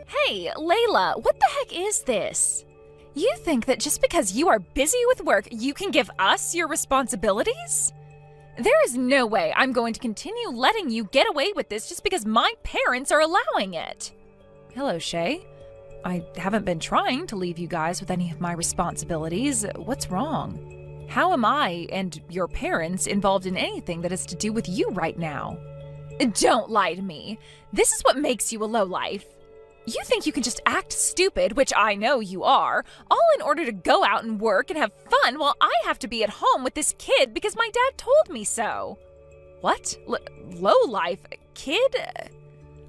Hey, Layla, what the heck is this? You think that just because you are busy with work, you can give us your responsibilities? There is no way I'm going to continue letting you get away with this just because my parents are allowing it. Hello, Shay. I haven't been trying to leave you guys with any of my responsibilities. What's wrong? How am I and your parents involved in anything that has to do with you right now? Don't lie to me. This is what makes you a lowlife. You think you can just act stupid, which I know you are, all in order to go out and work and have fun while I have to be at home with this kid because my dad told me so. What? Lowlife? Kid?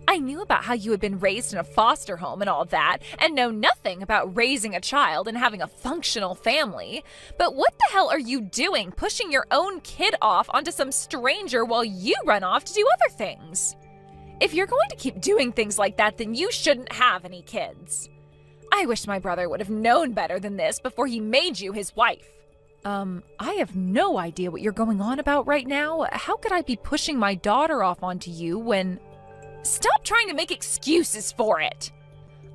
I knew about how you had been raised in a foster home and all that, and know nothing about raising a child and having a functional family. But what the hell are you doing, pushing your own kid off onto some stranger while you run off to do other things? If you're going to keep doing things like that, then you shouldn't have any kids. I wish my brother would have known better than this before he made you his wife. I have no idea what you're going on about right now. How could I be pushing my daughter off onto you when... Stop trying to make excuses for it.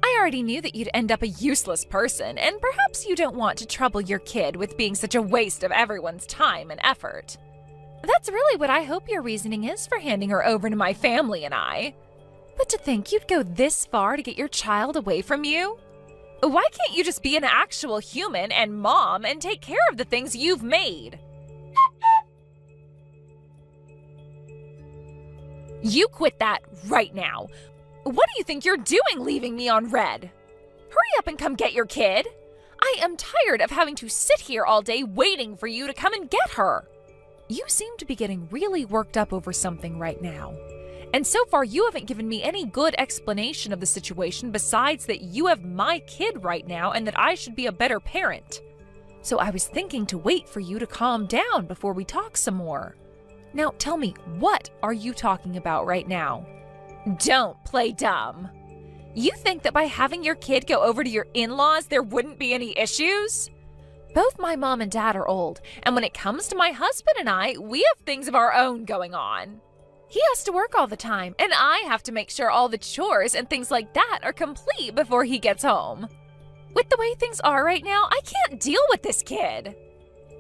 I already knew that you'd end up a useless person, and perhaps you don't want to trouble your kid with being such a waste of everyone's time and effort. That's really what I hope your reasoning is for handing her over to my family and I. But to think you'd go this far to get your child away from you? Why can't you just be an actual human and mom and take care of the things you've made? You quit that right now. What do you think you're doing leaving me on red? Hurry up and come get your kid. I am tired of having to sit here all day waiting for you to come and get her. You seem to be getting really worked up over something right now. And so far, you haven't given me any good explanation of the situation besides that you have my kid right now and that I should be a better parent. So I was thinking to wait for you to calm down before we talk some more. Now tell me, what are you talking about right now? Don't play dumb. You think that by having your kid go over to your in-laws, there wouldn't be any issues? Both my mom and dad are old, and when it comes to my husband and I, we have things of our own going on. He has to work all the time, and I have to make sure all the chores and things like that are complete before he gets home. With the way things are right now, I can't deal with this kid.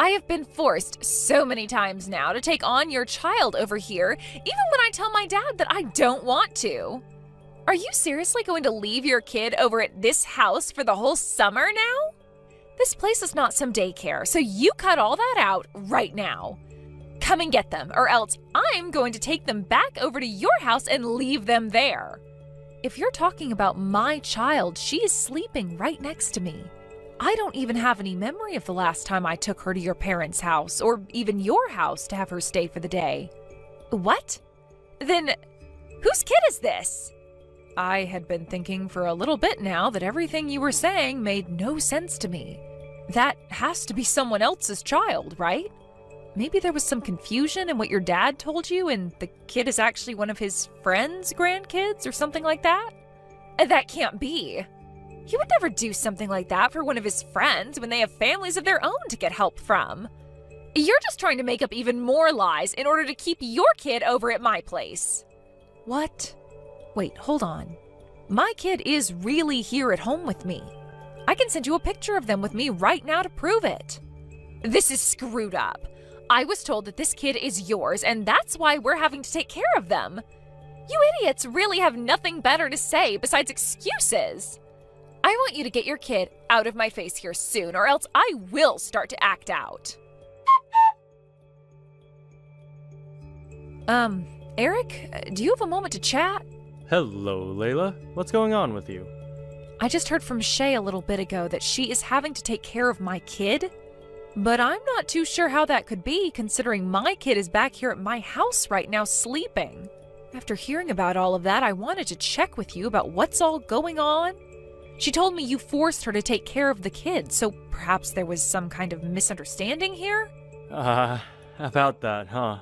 I have been forced so many times now to take on your child over here, even when I tell my dad that I don't want to. Are you seriously going to leave your kid over at this house for the whole summer now? This place is not some daycare, so you cut all that out right now. Come and get them, or else I'm going to take them back over to your house and leave them there. If you're talking about my child, she is sleeping right next to me. I don't even have any memory of the last time I took her to your parents' house, or even your house to have her stay for the day. What? Then, whose kid is this? I had been thinking for a little bit now that everything you were saying made no sense to me. That has to be someone else's child, right? Maybe there was some confusion in what your dad told you and the kid is actually one of his friends' grandkids or something like that? That can't be. He would never do something like that for one of his friends when they have families of their own to get help from. You're just trying to make up even more lies in order to keep your kid over at my place. What? Wait, hold on. My kid is really here at home with me. I can send you a picture of them with me right now to prove it. This is screwed up. I was told that this kid is yours, and that's why we're having to take care of them. You idiots really have nothing better to say besides excuses. I want you to get your kid out of my face here soon, or else I will start to act out. Eric, do you have a moment to chat? Hello, Layla. What's going on with you? I just heard from Shay a little bit ago that she is having to take care of my kid. But I'm not too sure how that could be, considering my kid is back here at my house right now sleeping. After hearing about all of that, I wanted to check with you about what's all going on. She told me you forced her to take care of the kid, so perhaps there was some kind of misunderstanding here? About that, huh?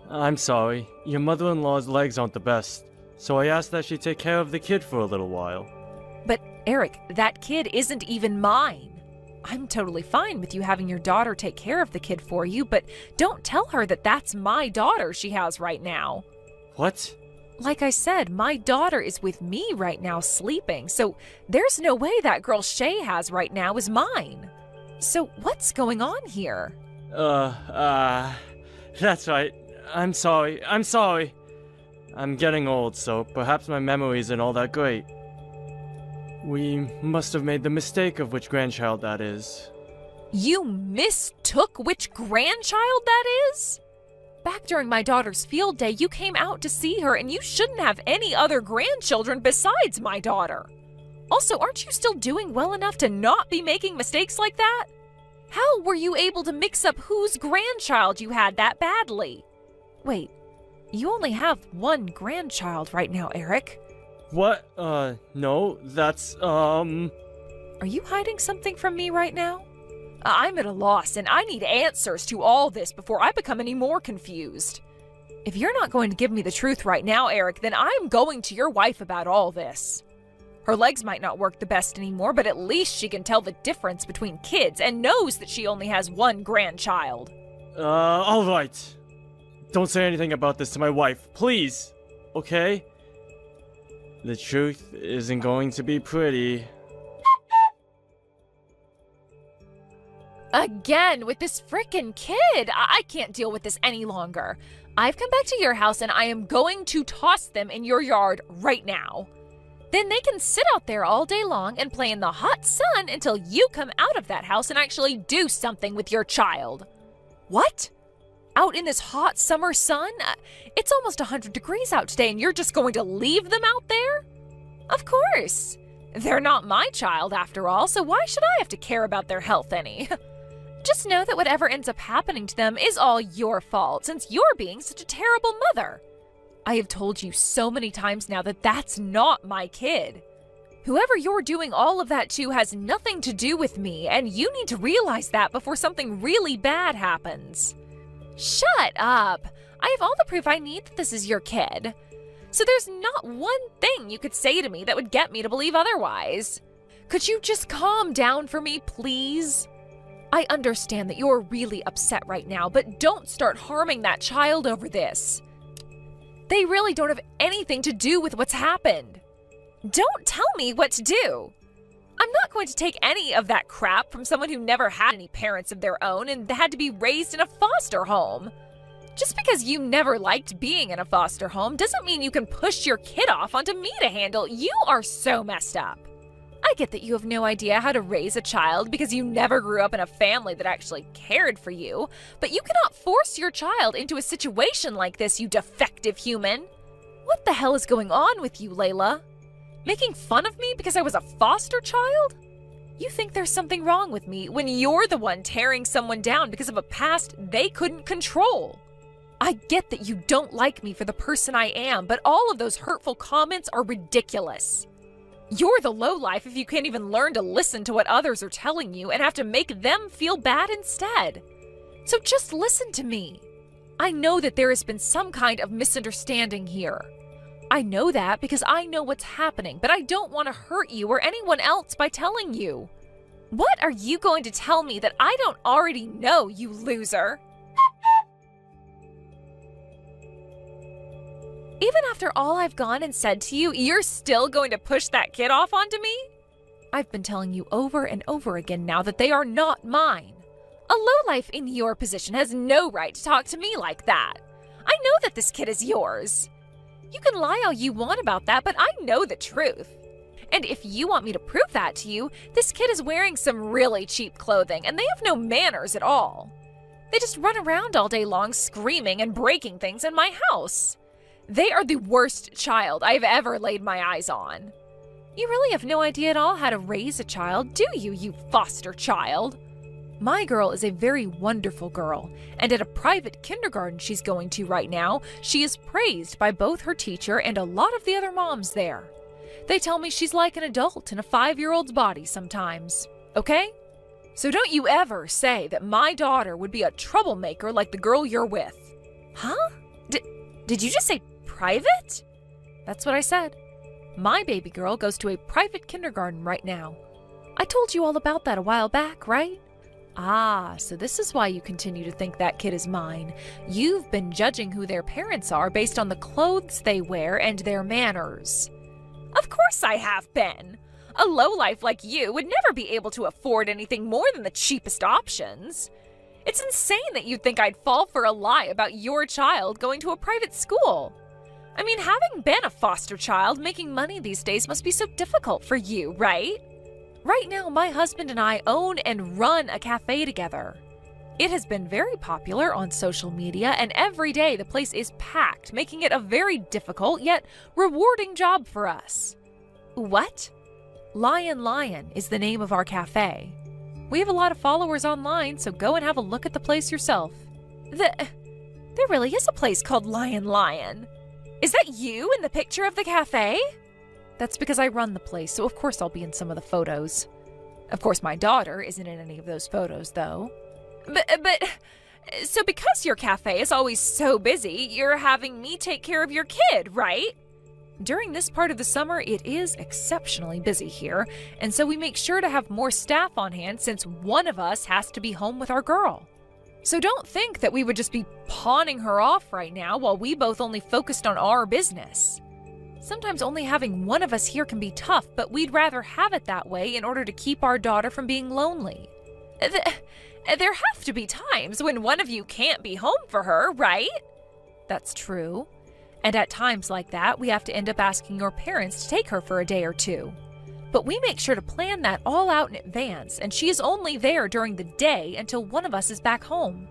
I'm sorry. Your mother-in-law's legs aren't the best, so I asked that she take care of the kid for a little while. But, Eric, that kid isn't even mine. I'm totally fine with you having your daughter take care of the kid for you, but don't tell her that that's my daughter she has right now. What? Like I said, my daughter is with me right now sleeping, so there's no way that girl Shay has right now is mine. So what's going on here? That's right. I'm sorry. I'm getting old, so perhaps my memory isn't all that great. We must have made the mistake of which grandchild that is. You mistook which grandchild that is? Back during my daughter's field day, you came out to see her, and you shouldn't have any other grandchildren besides my daughter. Also, aren't you still doing well enough to not be making mistakes like that? How were you able to mix up whose grandchild you had that badly? Wait, you only have one grandchild right now, Eric. What? No, that's, Are you hiding something from me right now? I'm at a loss, and I need answers to all this before I become any more confused. If you're not going to give me the truth right now, Eric, then I'm going to your wife about all this. Her legs might not work the best anymore, but at least she can tell the difference between kids and knows that she only has one grandchild. Alright. Don't say anything about this to my wife, please. Okay? The truth isn't going to be pretty. Again, with this frickin' kid! I can't deal with this any longer. I've come back to your house and I am going to toss them in your yard right now. Then they can sit out there all day long and play in the hot sun until you come out of that house and actually do something with your child. What? Out in this hot summer sun? It's almost 100 degrees out today and you're just going to leave them out there? Of course. They're not my child after all, so why should I have to care about their health any? Just know that whatever ends up happening to them is all your fault, since you're being such a terrible mother. I have told you so many times now that that's not my kid. Whoever you're doing all of that to has nothing to do with me, and you need to realize that before something really bad happens. Shut up! I have all the proof I need that this is your kid. So there's not one thing you could say to me that would get me to believe otherwise. Could you just calm down for me, please? I understand that you're really upset right now, but don't start harming that child over this. They really don't have anything to do with what's happened. Don't tell me what to do. I'm not going to take any of that crap from someone who never had any parents of their own and had to be raised in a foster home. Just because you never liked being in a foster home doesn't mean you can push your kid off onto me to handle. You are so messed up. I get that you have no idea how to raise a child because you never grew up in a family that actually cared for you, but you cannot force your child into a situation like this, you defective human. What the hell is going on with you, Layla? Making fun of me because I was a foster child? You think there's something wrong with me when you're the one tearing someone down because of a past they couldn't control. I get that you don't like me for the person I am, but all of those hurtful comments are ridiculous. You're the lowlife if you can't even learn to listen to what others are telling you and have to make them feel bad instead. So just listen to me. I know that there has been some kind of misunderstanding here. I know that because I know what's happening, but I don't want to hurt you or anyone else by telling you. What are you going to tell me that I don't already know, you loser? Even after all I've gone and said to you, you're still going to push that kid off onto me? I've been telling you over and over again now that they are not mine. A lowlife in your position has no right to talk to me like that. I know that this kid is yours. You can lie all you want about that, but I know the truth. And if you want me to prove that to you, this kid is wearing some really cheap clothing, and they have no manners at all. They just run around all day long screaming and breaking things in my house. They are the worst child I've ever laid my eyes on. You really have no idea at all how to raise a child, do you, you foster child? My girl is a very wonderful girl, and at a private kindergarten she's going to right now, she is praised by both her teacher and a lot of the other moms there. They tell me she's like an adult in a 5-year-old's body sometimes, okay? So don't you ever say that my daughter would be a troublemaker like the girl you're with. Huh? Did you just say private? That's what I said. My baby girl goes to a private kindergarten right now. I told you all about that a while back, right? Ah, so this is why you continue to think that kid is mine. You've been judging who their parents are based on the clothes they wear and their manners. Of course I have been. A lowlife like you would never be able to afford anything more than the cheapest options. It's insane that you'd think I'd fall for a lie about your child going to a private school. I mean, having been a foster child, making money these days must be so difficult for you, right? Right now, my husband and I own and run a cafe together. It has been very popular on social media, and every day the place is packed, making it a very difficult yet rewarding job for us. What? Lion is the name of our cafe. We have a lot of followers online, so go and have a look at the place yourself. There really is a place called Lion. Is that you in the picture of the cafe? That's because I run the place, so of course I'll be in some of the photos. Of course my daughter isn't in any of those photos, though. So because your cafe is always so busy, you're having me take care of your kid, right? During this part of the summer, it is exceptionally busy here, and so we make sure to have more staff on hand since one of us has to be home with our girl. So don't think that we would just be pawning her off right now while we both only focused on our business. Sometimes only having one of us here can be tough, but we'd rather have it that way in order to keep our daughter from being lonely. There have to be times when one of you can't be home for her, right? That's true. And at times like that, we have to end up asking your parents to take her for a day or two. But we make sure to plan that all out in advance, and she is only there during the day until one of us is back home.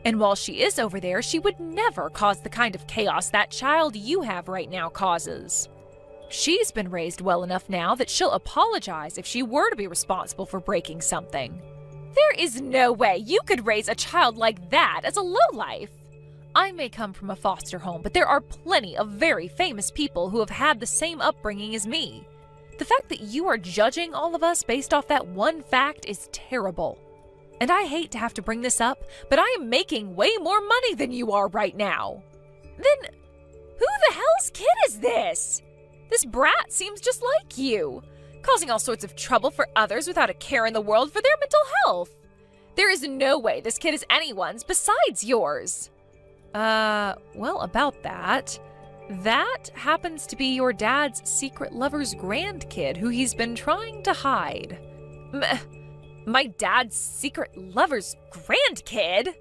And while she is over there, she would never cause the kind of chaos that child you have right now causes. She's been raised well enough now that she'll apologize if she were to be responsible for breaking something. There is no way you could raise a child like that as a lowlife. I may come from a foster home, but there are plenty of very famous people who have had the same upbringing as me. The fact that you are judging all of us based off that one fact is terrible. And I hate to have to bring this up, but I am making way more money than you are right now. Then, who the hell's kid is this? This brat seems just like you, causing all sorts of trouble for others without a care in the world for their mental health. There is no way this kid is anyone's besides yours. Well, about that. That happens to be your dad's secret lover's grandkid who he's been trying to hide. My dad's secret lover's grandkid?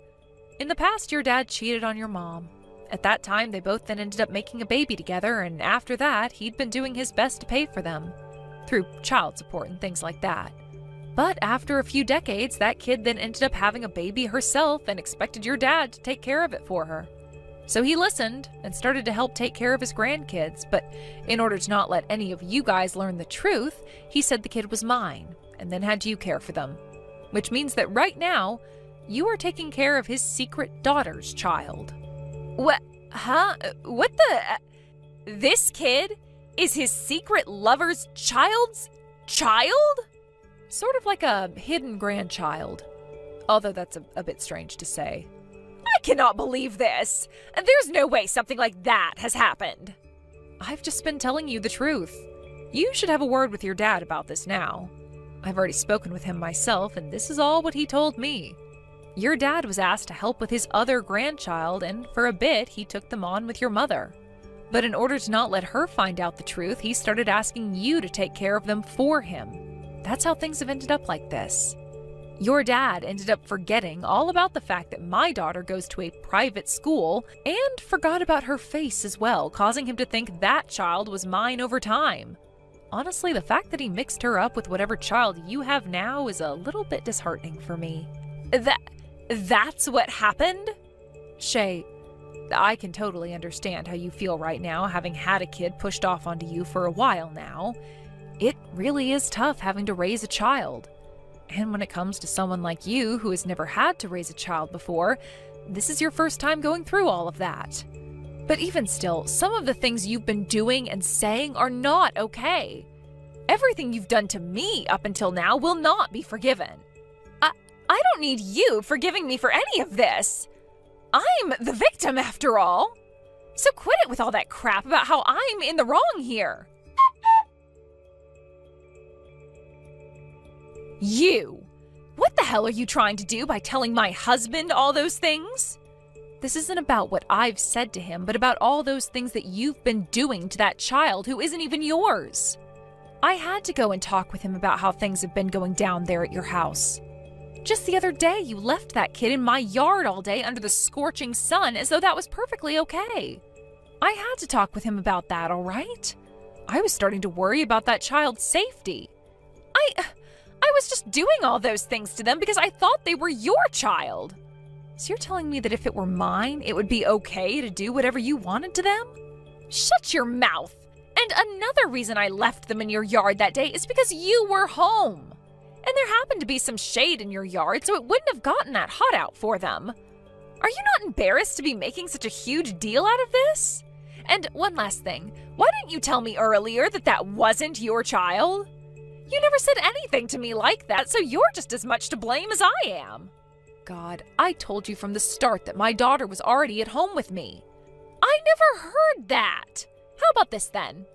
In the past, your dad cheated on your mom. At that time, they both then ended up making a baby together, and after that, he'd been doing his best to pay for them, through child support and things like that. But after a few decades, that kid then ended up having a baby herself and expected your dad to take care of it for her. So he listened and started to help take care of his grandkids, but in order to not let any of you guys learn the truth, he said the kid was mine, and then had you care for them. Which means that right now, you are taking care of his secret daughter's child. What? Huh? What the? This kid is his secret lover's child's child? Sort of like a hidden grandchild. Although that's a bit strange to say. I cannot believe this! There's no way something like that has happened. I've just been telling you the truth. You should have a word with your dad about this now. I've already spoken with him myself, and this is all what he told me. Your dad was asked to help with his other grandchild, and for a bit, he took them on with your mother. But in order to not let her find out the truth, he started asking you to take care of them for him. That's how things have ended up like this. Your dad ended up forgetting all about the fact that my daughter goes to a private school and forgot about her face as well, causing him to think that child was mine over time. Honestly, the fact that he mixed her up with whatever child you have now is a little bit disheartening for me. That's what happened? Shay, I can totally understand how you feel right now, having had a kid pushed off onto you for a while now. It really is tough having to raise a child. And when it comes to someone like you who has never had to raise a child before, this is your first time going through all of that. But even still, some of the things you've been doing and saying are not okay. Everything you've done to me up until now will not be forgiven. I don't need you forgiving me for any of this. I'm the victim after all. So quit it with all that crap about how I'm in the wrong here. You! What the hell are you trying to do by telling my husband all those things? This isn't about what I've said to him, but about all those things that you've been doing to that child who isn't even yours. I had to go and talk with him about how things have been going down there at your house. Just the other day, you left that kid in my yard all day under the scorching sun as though that was perfectly okay. I had to talk with him about that, all right? I was starting to worry about that child's safety. I was just doing all those things to them because I thought they were your child. So you're telling me that if it were mine, it would be okay to do whatever you wanted to them? Shut your mouth! And another reason I left them in your yard that day is because you were home. And there happened to be some shade in your yard, so it wouldn't have gotten that hot out for them. Are you not embarrassed to be making such a huge deal out of this? And one last thing, why didn't you tell me earlier that that wasn't your child? You never said anything to me like that, so you're just as much to blame as I am. God, I told you from the start that my daughter was already at home with me. I never heard that. How about this then?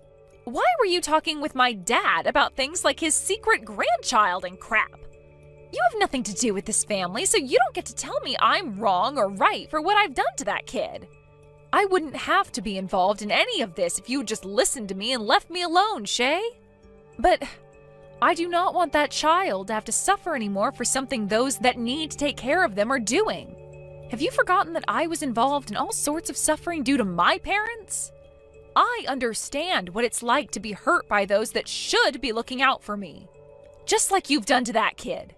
Why were you talking with my dad about things like his secret grandchild and crap? You have nothing to do with this family, so you don't get to tell me I'm wrong or right for what I've done to that kid. I wouldn't have to be involved in any of this if you had just listened to me and left me alone, Shay. But I do not want that child to have to suffer anymore for something those that need to take care of them are doing. Have you forgotten that I was involved in all sorts of suffering due to my parents? I understand what it's like to be hurt by those that should be looking out for me. Just like you've done to that kid.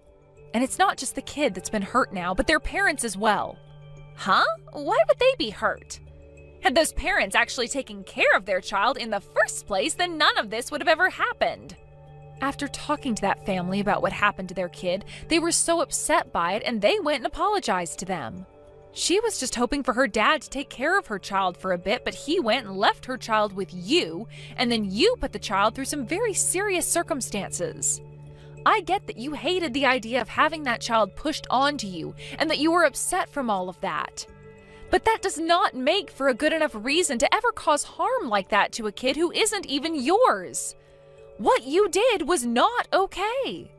And it's not just the kid that's been hurt now, but their parents as well. Huh? Why would they be hurt? Had those parents actually taken care of their child in the first place, then none of this would have ever happened. After talking to that family about what happened to their kid, they were so upset by it and they went and apologized to them. She was just hoping for her dad to take care of her child for a bit, but he went and left her child with you, and then you put the child through some very serious circumstances. I get that you hated the idea of having that child pushed onto you and that you were upset from all of that. But that does not make for a good enough reason to ever cause harm like that to a kid who isn't even yours. What you did was not okay.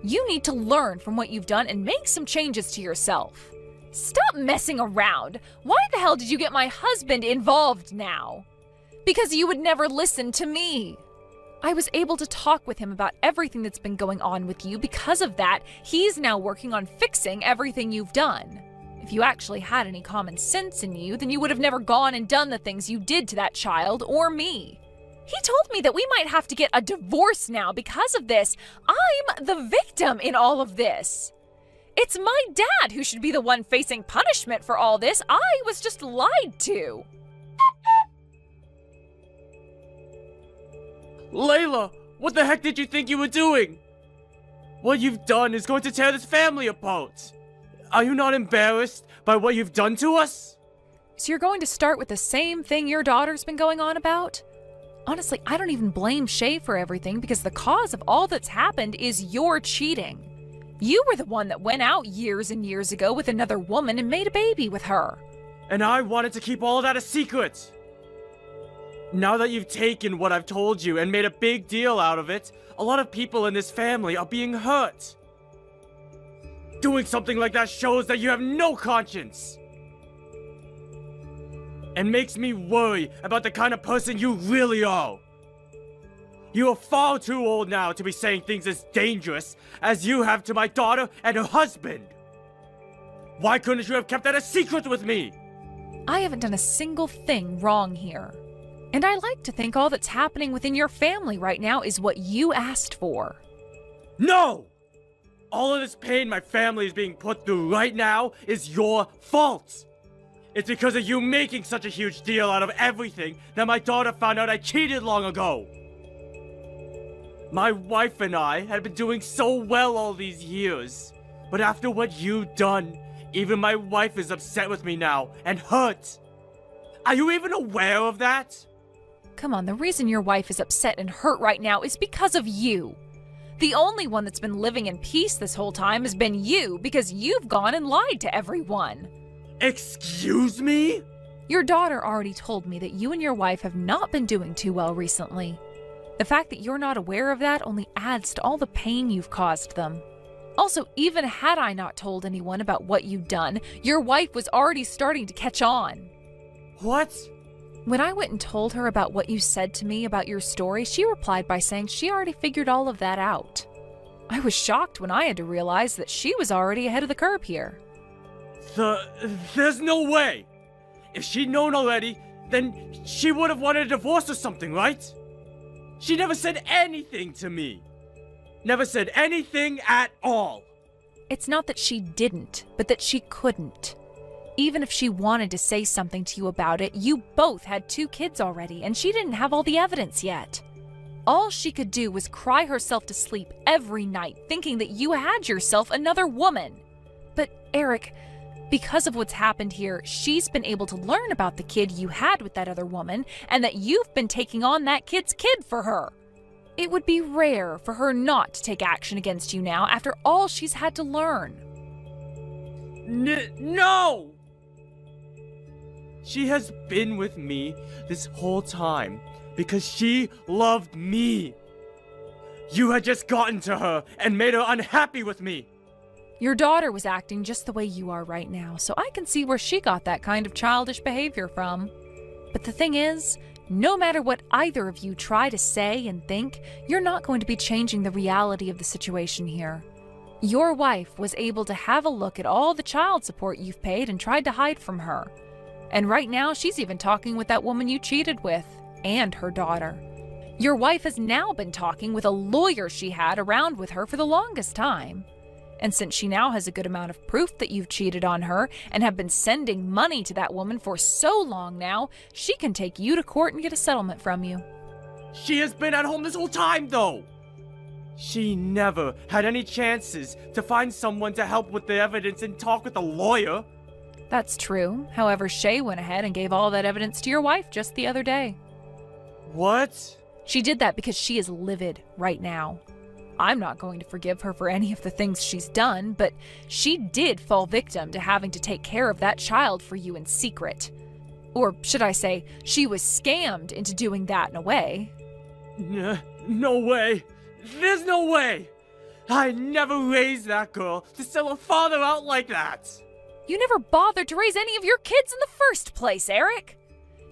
You need to learn from what you've done and make some changes to yourself. Stop messing around. Why the hell did you get my husband involved now? Because you would never listen to me. I was able to talk with him about everything that's been going on with you. Because of that, he's now working on fixing everything you've done. If you actually had any common sense in you, then you would have never gone and done the things you did to that child or me. He told me that we might have to get a divorce now because of this. I'm the victim in all of this. It's my dad who should be the one facing punishment for all this. I was just lied to. Layla, what the heck did you think you were doing? What you've done is going to tear this family apart. Are you not embarrassed by what you've done to us? So you're going to start with the same thing your daughter's been going on about? Honestly, I don't even blame Shay for everything because the cause of all that's happened is your cheating. You were the one that went out years and years ago with another woman and made a baby with her. And I wanted to keep all of that a secret. Now that you've taken what I've told you and made a big deal out of it, a lot of people in this family are being hurt. Doing something like that shows that you have no conscience. And makes me worry about the kind of person you really are. You are far too old now to be saying things as dangerous as you have to my daughter and her husband. Why couldn't you have kept that a secret with me? I haven't done a single thing wrong here. And I like to think all that's happening within your family right now is what you asked for. No! All of this pain my family is being put through right now is your fault. It's because of you making such a huge deal out of everything that my daughter found out I cheated long ago. My wife and I had been doing so well all these years. But after what you've done, even my wife is upset with me now and hurt. Are you even aware of that? Come on, the reason your wife is upset and hurt right now is because of you. The only one that's been living in peace this whole time has been you because you've gone and lied to everyone. Excuse me? Your daughter already told me that you and your wife have not been doing too well recently. The fact that you're not aware of that only adds to all the pain you've caused them. Also, even had I not told anyone about what you'd done, your wife was already starting to catch on. What? When I went and told her about what you said to me about your story, she replied by saying she already figured all of that out. I was shocked when I had to realize that she was already ahead of the curve here. There's no way! If she'd known already, then she would have wanted a divorce or something, right? She never said anything to me. Never said anything at all. It's not that she didn't, but that she couldn't. Even if she wanted to say something to you about it, you both had 2 kids already, and she didn't have all the evidence yet. All she could do was cry herself to sleep every night, thinking that you had yourself another woman. But Eric, because of what's happened here, she's been able to learn about the kid you had with that other woman, and that you've been taking on that kid's kid for her. It would be rare for her not to take action against you now after all she's had to learn. No! She has been with me this whole time because she loved me. You had just gotten to her and made her unhappy with me. Your daughter was acting just the way you are right now, so I can see where she got that kind of childish behavior from. But the thing is, no matter what either of you try to say and think, you're not going to be changing the reality of the situation here. Your wife was able to have a look at all the child support you've paid and tried to hide from her. And right now, she's even talking with that woman you cheated with, and her daughter. Your wife has now been talking with a lawyer she had around with her for the longest time. And since she now has a good amount of proof that you've cheated on her and have been sending money to that woman for so long now, she can take you to court and get a settlement from you. She has been at home this whole time, though. She never had any chances to find someone to help with the evidence and talk with a lawyer. That's true. However, Shay went ahead and gave all that evidence to your wife just the other day. What? She did that because she is livid right now. I'm not going to forgive her for any of the things she's done, but she did fall victim to having to take care of that child for you in secret. Or should I say, she was scammed into doing that in a way. No way. There's no way. I never raised that girl to sell her father out like that. You never bothered to raise any of your kids in the first place, Eric.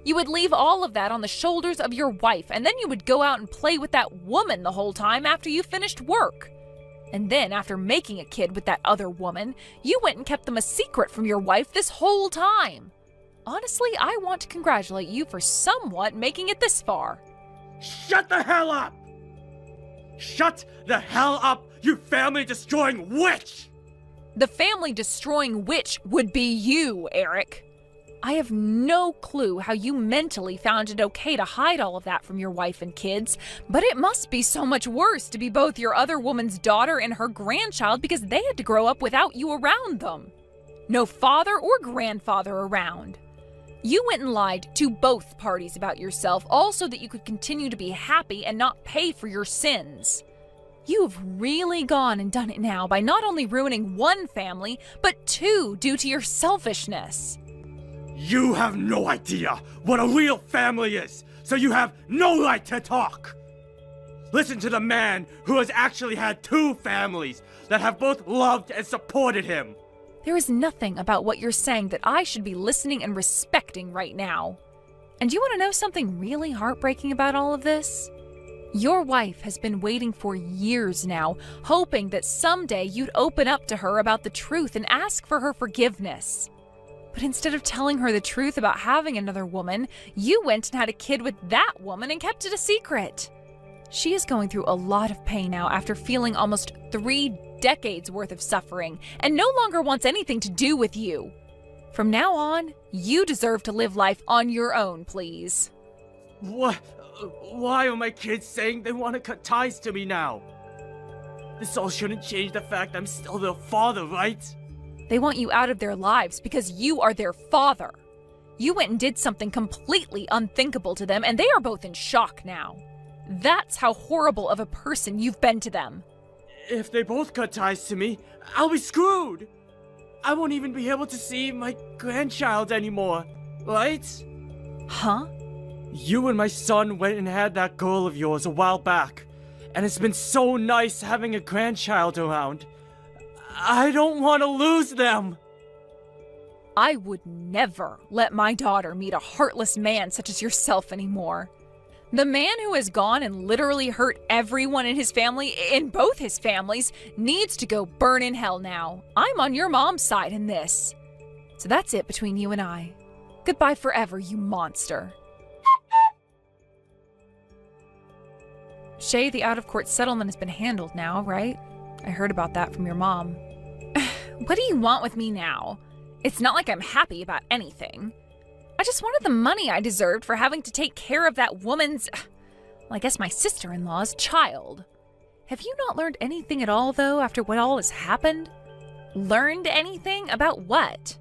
You would leave all of that on the shoulders of your wife, and then you would go out and play with that woman the whole time after you finished work. And then, after making a kid with that other woman, you went and kept them a secret from your wife this whole time. Honestly, I want to congratulate you for somewhat making it this far. Shut the hell up! Shut the hell up, you family-destroying witch! The family-destroying witch would be you, Eric. I have no clue how you mentally found it okay to hide all of that from your wife and kids, but it must be so much worse to be both your other woman's daughter and her grandchild because they had to grow up without you around them. No father or grandfather around. You went and lied to both parties about yourself, all so that you could continue to be happy and not pay for your sins. You've really gone and done it now by not only ruining one family, but 2 due to your selfishness. You have no idea what a real family is, so you have no right to talk. Listen to the man who has actually had 2 families that have both loved and supported him. There is nothing about what you're saying that I should be listening and respecting right now. And you want to know something really heartbreaking about all of this? Your wife has been waiting for years now, hoping that someday you'd open up to her about the truth and ask for her forgiveness. But instead of telling her the truth about having another woman, you went and had a kid with that woman and kept it a secret. She is going through a lot of pain now after feeling almost 3 decades worth of suffering and no longer wants anything to do with you. From now on, you deserve to live life on your own, please. What? Why are my kids saying they want to cut ties to me now? This all shouldn't change the fact I'm still their father, right? They want you out of their lives because you are their father. You went and did something completely unthinkable to them, and they are both in shock now. That's how horrible of a person you've been to them. If they both cut ties to me, I'll be screwed. I won't even be able to see my grandchild anymore, right? Huh? You and my son went and had that girl of yours a while back, and it's been so nice having a grandchild around. I don't want to lose them! I would never let my daughter meet a heartless man such as yourself anymore. The man who has gone and literally hurt everyone in his family, in both his families, needs to go burn in hell now. I'm on your mom's side in this. So that's it between you and I. Goodbye forever, you monster. Shay, the out-of-court settlement has been handled now, right? I heard about that from your mom. What do you want with me now? It's not like I'm happy about anything. I just wanted the money I deserved for having to take care of that woman's, well, I guess my sister-in-law's child. Have you not learned anything at all, though, after what all has happened? Learned anything? About what?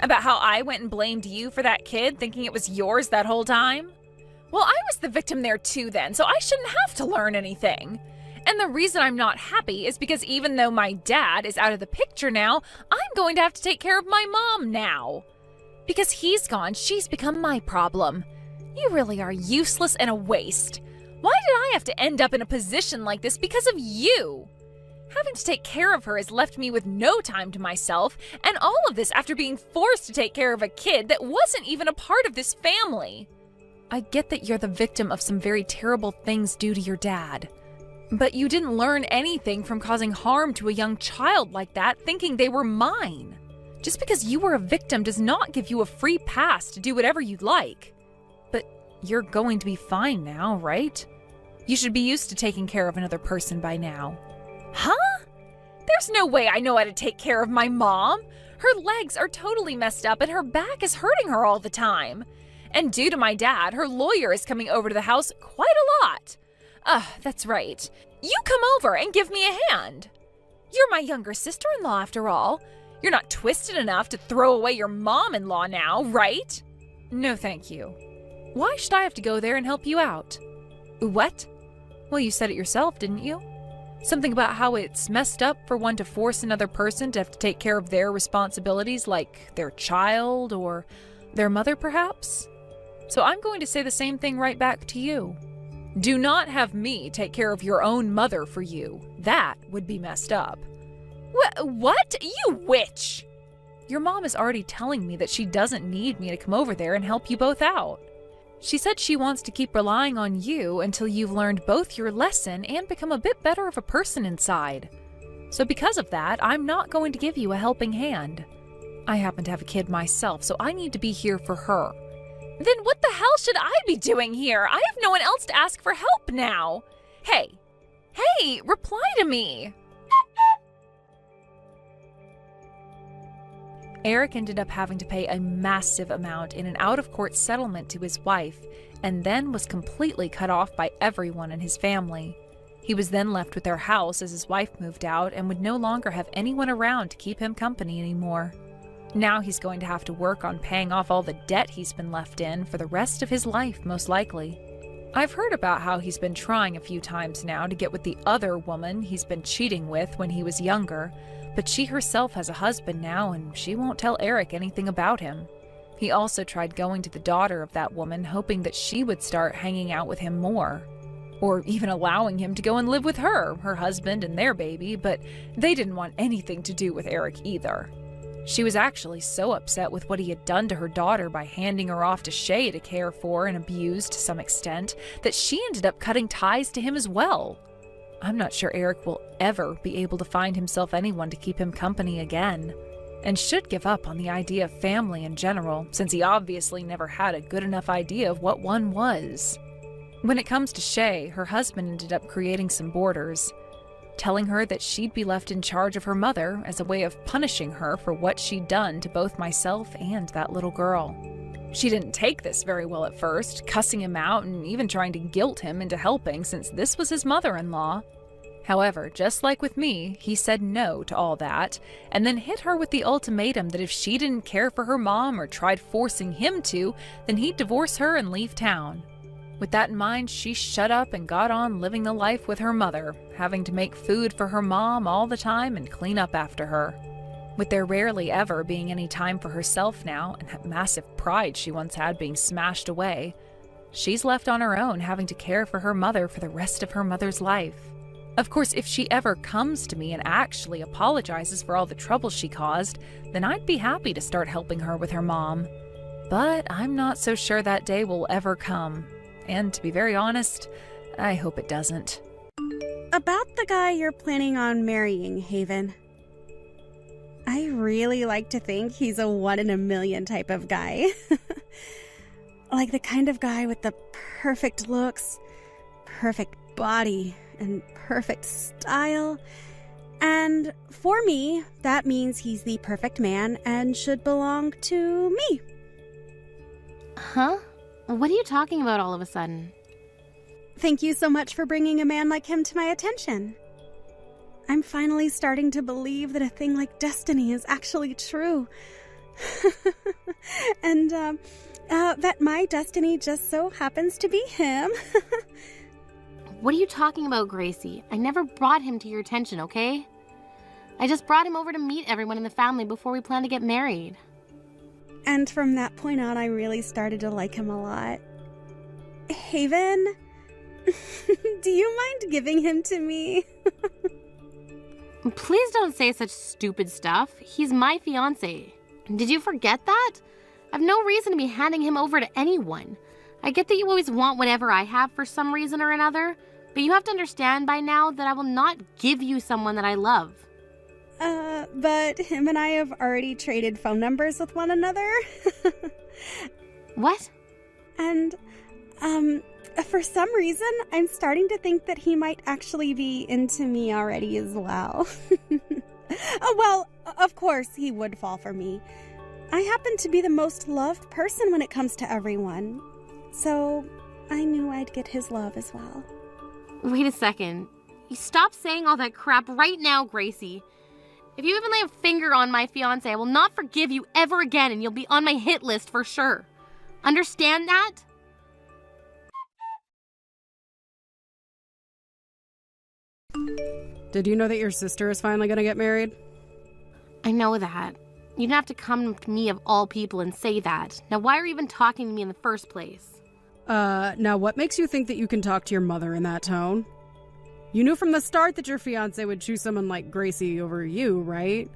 About how I went and blamed you for that kid, thinking it was yours that whole time? Well, I was the victim there too then, so I shouldn't have to learn anything. And the reason I'm not happy is because even though my dad is out of the picture now, I'm going to have to take care of my mom now. Because he's gone, she's become my problem. You really are useless and a waste. Why did I have to end up in a position like this because of you? Having to take care of her has left me with no time to myself, and all of this after being forced to take care of a kid that wasn't even a part of this family. I get that you're the victim of some very terrible things due to your dad. But you didn't learn anything from causing harm to a young child like that, thinking they were mine. Just because you were a victim does not give you a free pass to do whatever you'd like. But you're going to be fine now, right? You should be used to taking care of another person by now. Huh? There's no way I know how to take care of my mom. Her legs are totally messed up and her back is hurting her all the time. And due to my dad, her lawyer is coming over to the house quite a lot. That's right. You come over and give me a hand. You're my younger sister-in-law after all. You're not twisted enough to throw away your mom-in-law now, right? No, thank you. Why should I have to go there and help you out? What? Well, you said it yourself, didn't you? Something about how it's messed up for one to force another person to have to take care of their responsibilities, like their child or their mother, perhaps? So I'm going to say the same thing right back to you. Do not have me take care of your own mother for you. That would be messed up. What? You witch! Your mom is already telling me that she doesn't need me to come over there and help you both out. She said she wants to keep relying on you until you've learned both your lesson and become a bit better of a person inside. So because of that, I'm not going to give you a helping hand. I happen to have a kid myself, so I need to be here for her. Then what the hell should I be doing here? I have no one else to ask for help now. Hey, reply to me. Eric ended up having to pay a massive amount in an out-of-court settlement to his wife, and then was completely cut off by everyone in his family. He was then left with their house as his wife moved out and would no longer have anyone around to keep him company anymore. Now he's going to have to work on paying off all the debt he's been left in for the rest of his life, most likely. I've heard about how he's been trying a few times now to get with the other woman he's been cheating with when he was younger, but she herself has a husband now and she won't tell Eric anything about him. He also tried going to the daughter of that woman, hoping that she would start hanging out with him more. Or even allowing him to go and live with her husband and their baby, but they didn't want anything to do with Eric either. She was actually so upset with what he had done to her daughter by handing her off to Shay to care for and abuse to some extent, that she ended up cutting ties to him as well. I'm not sure Eric will ever be able to find himself anyone to keep him company again, and should give up on the idea of family in general, since he obviously never had a good enough idea of what one was. When it comes to Shay, her husband ended up creating some borders, telling her that she'd be left in charge of her mother as a way of punishing her for what she'd done to both myself and that little girl. She didn't take this very well at first, cussing him out and even trying to guilt him into helping since this was his mother-in-law. However, just like with me, he said no to all that, and then hit her with the ultimatum that if she didn't care for her mom or tried forcing him to, then he'd divorce her and leave town. With that in mind, she shut up and got on living the life with her mother, having to make food for her mom all the time and clean up after her. With there rarely ever being any time for herself now, and that massive pride she once had being smashed away, she's left on her own having to care for her mother for the rest of her mother's life. Of course, if she ever comes to me and actually apologizes for all the trouble she caused, then I'd be happy to start helping her with her mom. But I'm not so sure that day will ever come. And to be very honest, I hope it doesn't. About the guy you're planning on marrying, Haven. I really like to think he's a 1 in a million type of guy. Like the kind of guy with the perfect looks, perfect body, and perfect style. And for me, that means he's the perfect man and should belong to me. Huh? What are you talking about all of a sudden? Thank you so much for bringing a man like him to my attention. I'm finally starting to believe that a thing like destiny is actually true. And that my destiny just so happens to be him. What are you talking about, Gracie? I never brought him to your attention, okay? I just brought him over to meet everyone in the family before we plan to get married. And from that point on, I really started to like him a lot. Haven, do you mind giving him to me? Please don't say such stupid stuff. He's my fiancé. Did you forget that? I've no reason to be handing him over to anyone. I get that you always want whatever I have for some reason or another, but you have to understand by now that I will not give you someone that I love. But him and I have already traded phone numbers with one another. What? And, for some reason, I'm starting to think that he might actually be into me already as well. Oh, well, of course he would fall for me. I happen to be the most loved person when it comes to everyone. So I knew I'd get his love as well. Wait a second. You stop saying all that crap right now, Gracie. If you even lay a finger on my fiancé, I will not forgive you ever again, and you'll be on my hit list for sure. Understand that? Did you know that your sister is finally gonna get married? I know that. You didn't have to come to me of all people and say that. Now why are you even talking to me in the first place? Now what makes you think that you can talk to your mother in that tone? You knew from the start that your fiancé would choose someone like Gracie over you, right?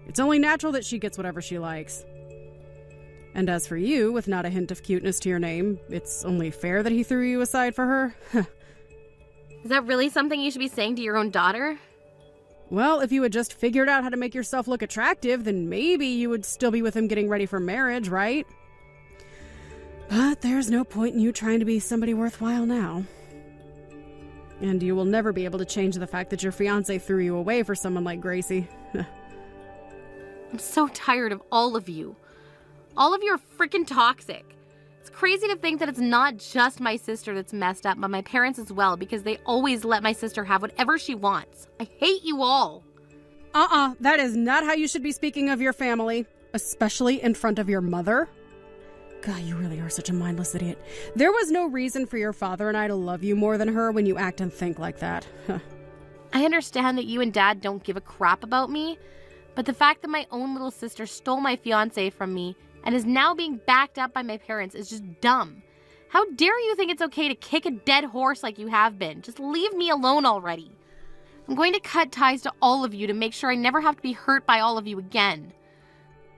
It's only natural that she gets whatever she likes. And as for you, with not a hint of cuteness to your name, it's only fair that he threw you aside for her. Is that really something you should be saying to your own daughter? Well, if you had just figured out how to make yourself look attractive, then maybe you would still be with him getting ready for marriage, right? But there's no point in you trying to be somebody worthwhile now. And you will never be able to change the fact that your fiancé threw you away for someone like Gracie. I'm so tired of all of you. All of you are freaking toxic. It's crazy to think that it's not just my sister that's messed up, but my parents as well, because they always let my sister have whatever she wants. I hate you all. That is not how you should be speaking of your family, especially in front of your mother. God, you really are such a mindless idiot. There was no reason for your father and I to love you more than her when you act and think like that. I understand that you and Dad don't give a crap about me, but the fact that my own little sister stole my fiancé from me and is now being backed up by my parents is just dumb. How dare you think it's okay to kick a dead horse like you have been? Just leave me alone already. I'm going to cut ties to all of you to make sure I never have to be hurt by all of you again.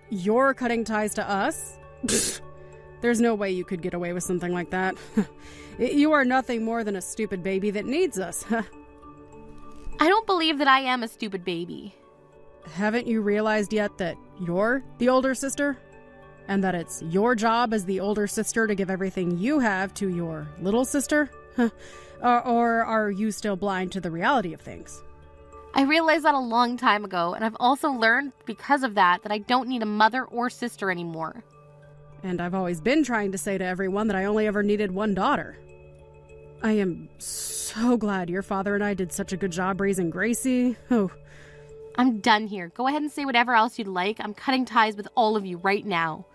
You're cutting ties to us? There's no way you could get away with something like that. You are nothing more than a stupid baby that needs us. I don't believe that I am a stupid baby. Haven't you realized yet that you're the older sister? And that it's your job as the older sister to give everything you have to your little sister? Or are you still blind to the reality of things? I realized that a long time ago, and I've also learned because of that I don't need a mother or sister anymore. And I've always been trying to say to everyone that I only ever needed one daughter. I am so glad your father and I did such a good job raising Gracie. Oh. I'm done here. Go ahead and say whatever else you'd like. I'm cutting ties with all of you right now.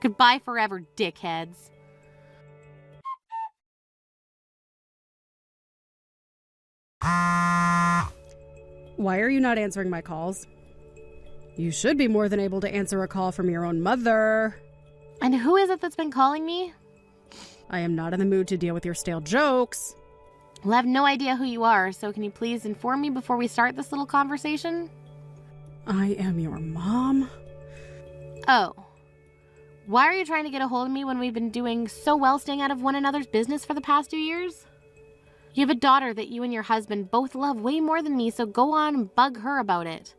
Goodbye forever, dickheads. Why are you not answering my calls? You should be more than able to answer a call from your own mother. And who is it that's been calling me? I am not in the mood to deal with your stale jokes. Well, I have no idea who you are, so can you please inform me before we start this little conversation? I am your mom? Oh. Why are you trying to get a hold of me when we've been doing so well staying out of one another's business for the past 2 years? You have a daughter that you and your husband both love way more than me, so go on and bug her about it.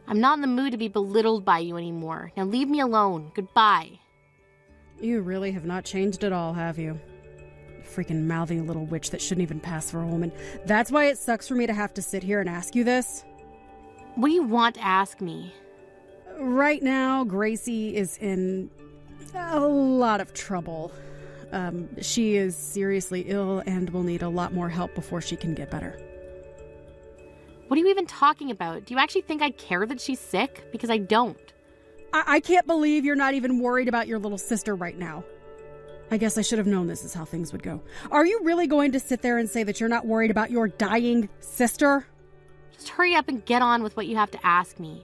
I'm not in the mood to be belittled by you anymore. Now leave me alone. Goodbye. You really have not changed at all, have you? Freaking mouthy little witch that shouldn't even pass for a woman. That's why it sucks for me to have to sit here and ask you this. What do you want to ask me? Right now, Gracie is in a lot of trouble. She is seriously ill and will need a lot more help before she can get better. What are you even talking about? Do you actually think I care that she's sick? Because I don't. I can't believe you're not even worried about your little sister right now. I guess I should have known this is how things would go. Are you really going to sit there and say that you're not worried about your dying sister? Just hurry up and get on with what you have to ask me.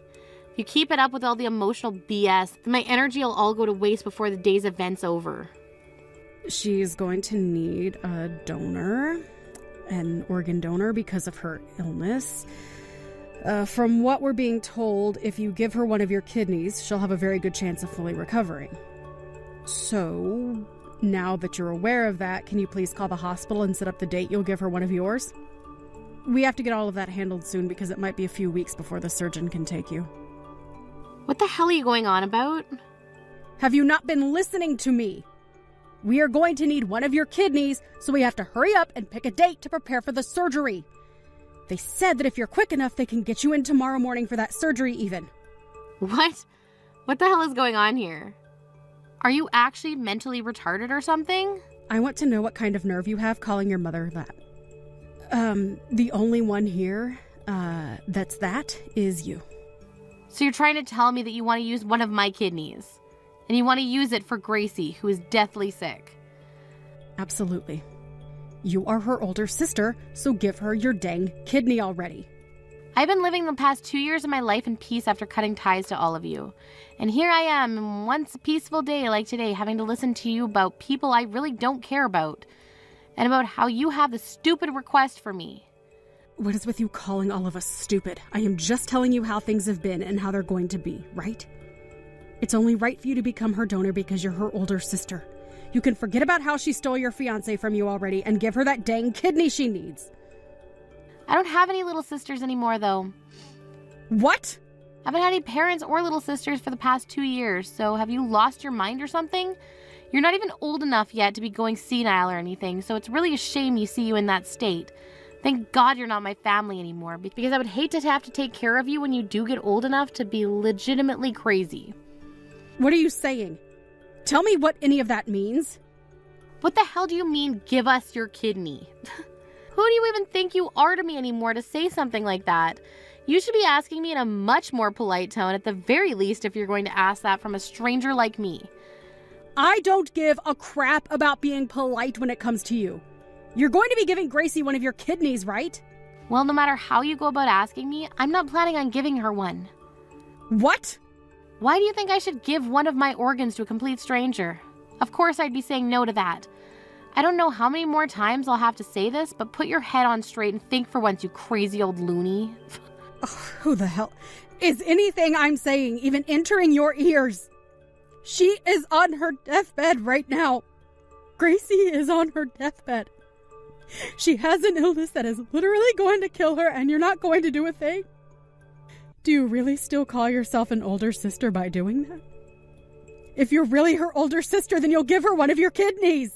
If you keep it up with all the emotional BS, then my energy will all go to waste before the day's event's over. She's going to need a donor, an organ donor, because of her illness. From what we're being told, if you give her one of your kidneys, she'll have a very good chance of fully recovering. So, now that you're aware of that, can you please call the hospital and set up the date you'll give her one of yours? We have to get all of that handled soon because it might be a few weeks before the surgeon can take you. What the hell are you going on about? Have you not been listening to me? We are going to need one of your kidneys, so we have to hurry up and pick a date to prepare for the surgery. They said that if you're quick enough, they can get you in tomorrow morning for that surgery even. What? What the hell is going on here? Are you actually mentally retarded or something? I want to know what kind of nerve you have calling your mother that. The only one here, that is you. So you're trying to tell me that you want to use one of my kidneys? And you want to use it for Gracie, who is deathly sick? Absolutely. You are her older sister, so give her your dang kidney already. I've been living the past 2 years of my life in peace after cutting ties to all of you. And here I am, once a peaceful day like today, having to listen to you about people I really don't care about. And about how you have the stupid request for me. What is with you calling all of us stupid? I am just telling you how things have been and how they're going to be, right? It's only right for you to become her donor because you're her older sister. You can forget about how she stole your fiancé from you already and give her that dang kidney she needs. I don't have any little sisters anymore, though. What? I haven't had any parents or little sisters for the past 2 years, so have you lost your mind or something? You're not even old enough yet to be going senile or anything, so it's really a shame you see you in that state. Thank God you're not my family anymore, because I would hate to have to take care of you when you do get old enough to be legitimately crazy. What are you saying? Tell me what any of that means. What the hell do you mean, give us your kidney? Who do you even think you are to me anymore to say something like that? You should be asking me in a much more polite tone, at the very least, if you're going to ask that from a stranger like me. I don't give a crap about being polite when it comes to you. You're going to be giving Gracie one of your kidneys, right? Well, no matter how you go about asking me, I'm not planning on giving her one. What? Why do you think I should give one of my organs to a complete stranger? Of course I'd be saying no to that. I don't know how many more times I'll have to say this, but put your head on straight and think for once, you crazy old loony. Oh, who the hell? Is anything I'm saying even entering your ears? She is on her deathbed right now. Gracie is on her deathbed. She has an illness that is literally going to kill her, and you're not going to do a thing? Do you really still call yourself an older sister by doing that? If you're really her older sister, then you'll give her one of your kidneys.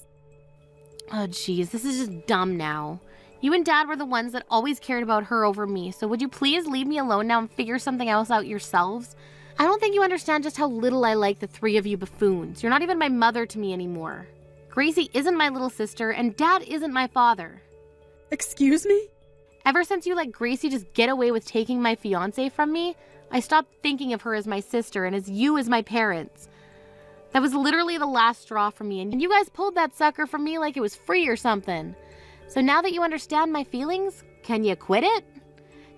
Oh, jeez, this is just dumb now. You and Dad were the ones that always cared about her over me, so would you please leave me alone now and figure something else out yourselves? I don't think you understand just how little I like the three of you buffoons. You're not even my mother to me anymore. Gracie isn't my little sister, and Dad isn't my father. Excuse me? Ever since you let Gracie just get away with taking my fiancé from me, I stopped thinking of her as my sister and as you as my parents. That was literally the last straw for me, and you guys pulled that sucker from me like it was free or something. So now that you understand my feelings, can you quit it?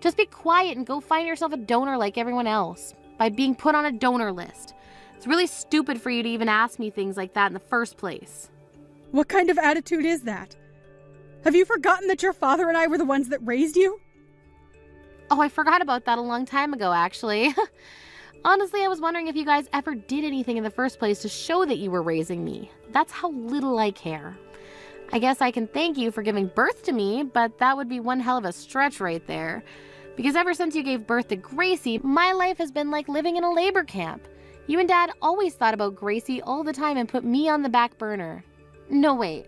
Just be quiet and go find yourself a donor like everyone else, by being put on a donor list. It's really stupid for you to even ask me things like that in the first place. What kind of attitude is that? Have you forgotten that your father and I were the ones that raised you? Oh, I forgot about that a long time ago, actually. Honestly, I was wondering if you guys ever did anything in the first place to show that you were raising me. That's how little I care. I guess I can thank you for giving birth to me, but that would be one hell of a stretch right there. Because ever since you gave birth to Gracie, my life has been like living in a labor camp. You and Dad always thought about Gracie all the time and put me on the back burner. No, wait.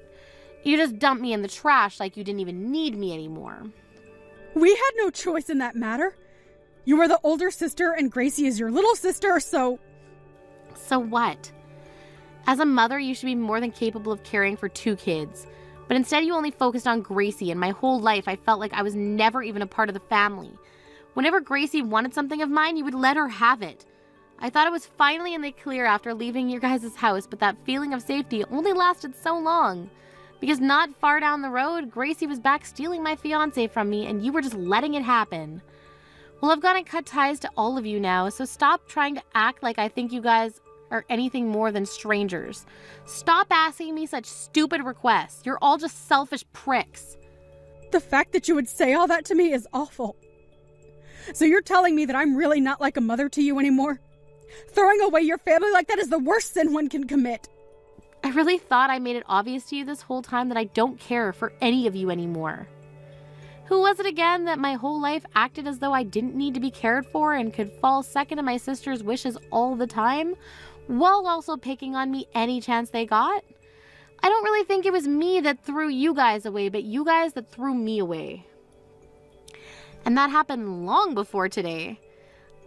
You just dumped me in the trash like you didn't even need me anymore. We had no choice in that matter. You were the older sister and Gracie is your little sister, so... So what? As a mother, you should be more than capable of caring for 2 kids. But instead you only focused on Gracie, and my whole life I felt like I was never even a part of the family. Whenever Gracie wanted something of mine, you would let her have it. I thought it was finally in the clear after leaving your guys' house, but that feeling of safety only lasted so long. Because not far down the road, Gracie was back stealing my fiancé from me, and you were just letting it happen. Well, I've got to cut ties to all of you now, so stop trying to act like I think you guys are anything more than strangers. Stop asking me such stupid requests. You're all just selfish pricks. The fact that you would say all that to me is awful. So you're telling me that I'm really not like a mother to you anymore? Throwing away your family like that is the worst sin one can commit. I really thought I made it obvious to you this whole time that I don't care for any of you anymore. Who was it again that my whole life acted as though I didn't need to be cared for and could fall second to my sister's wishes all the time, while also picking on me any chance they got? I don't really think it was me that threw you guys away, but you guys that threw me away. And that happened long before today.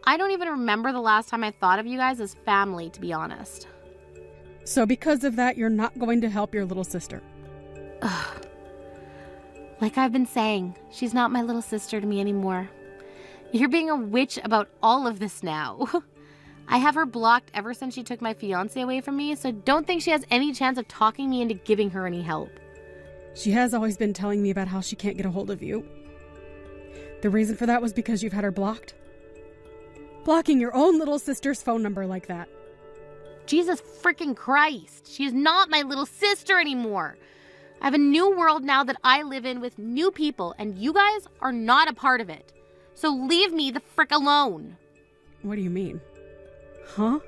I don't even remember the last time I thought of you guys as family, to be honest. So because of that, you're not going to help your little sister? Ugh. Like I've been saying, she's not my little sister to me anymore. You're being a witch about all of this now. I have her blocked ever since she took my fiancé away from me, so don't think she has any chance of talking me into giving her any help. She has always been telling me about how she can't get a hold of you. The reason for that was because you've had her blocked? Blocking your own little sister's phone number like that. Jesus freaking Christ. She is not my little sister anymore. I have a new world now that I live in with new people, and you guys are not a part of it. So leave me the frick alone. What do you mean? Huh?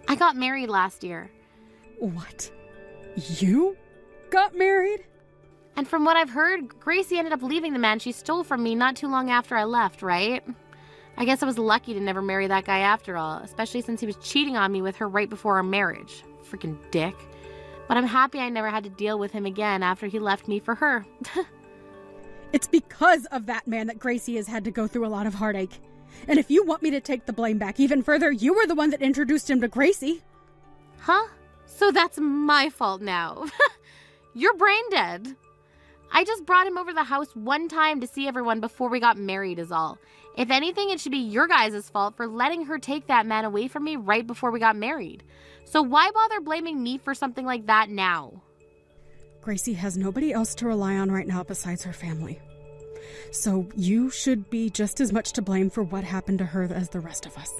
I got married last year. What? You got married? And from what I've heard, Gracie ended up leaving the man she stole from me not too long after I left, right? I guess I was lucky to never marry that guy after all, especially since he was cheating on me with her right before our marriage. Freaking dick. But I'm happy I never had to deal with him again after he left me for her. It's because of that man that Gracie has had to go through a lot of heartache. And if you want me to take the blame back even further, you were the one that introduced him to Gracie. Huh? So that's my fault now. You're brain dead. I just brought him over to the house one time to see everyone before we got married is all. If anything, it should be your guys' fault for letting her take that man away from me right before we got married. So why bother blaming me for something like that now? Gracie has nobody else to rely on right now besides her family. So you should be just as much to blame for what happened to her as the rest of us.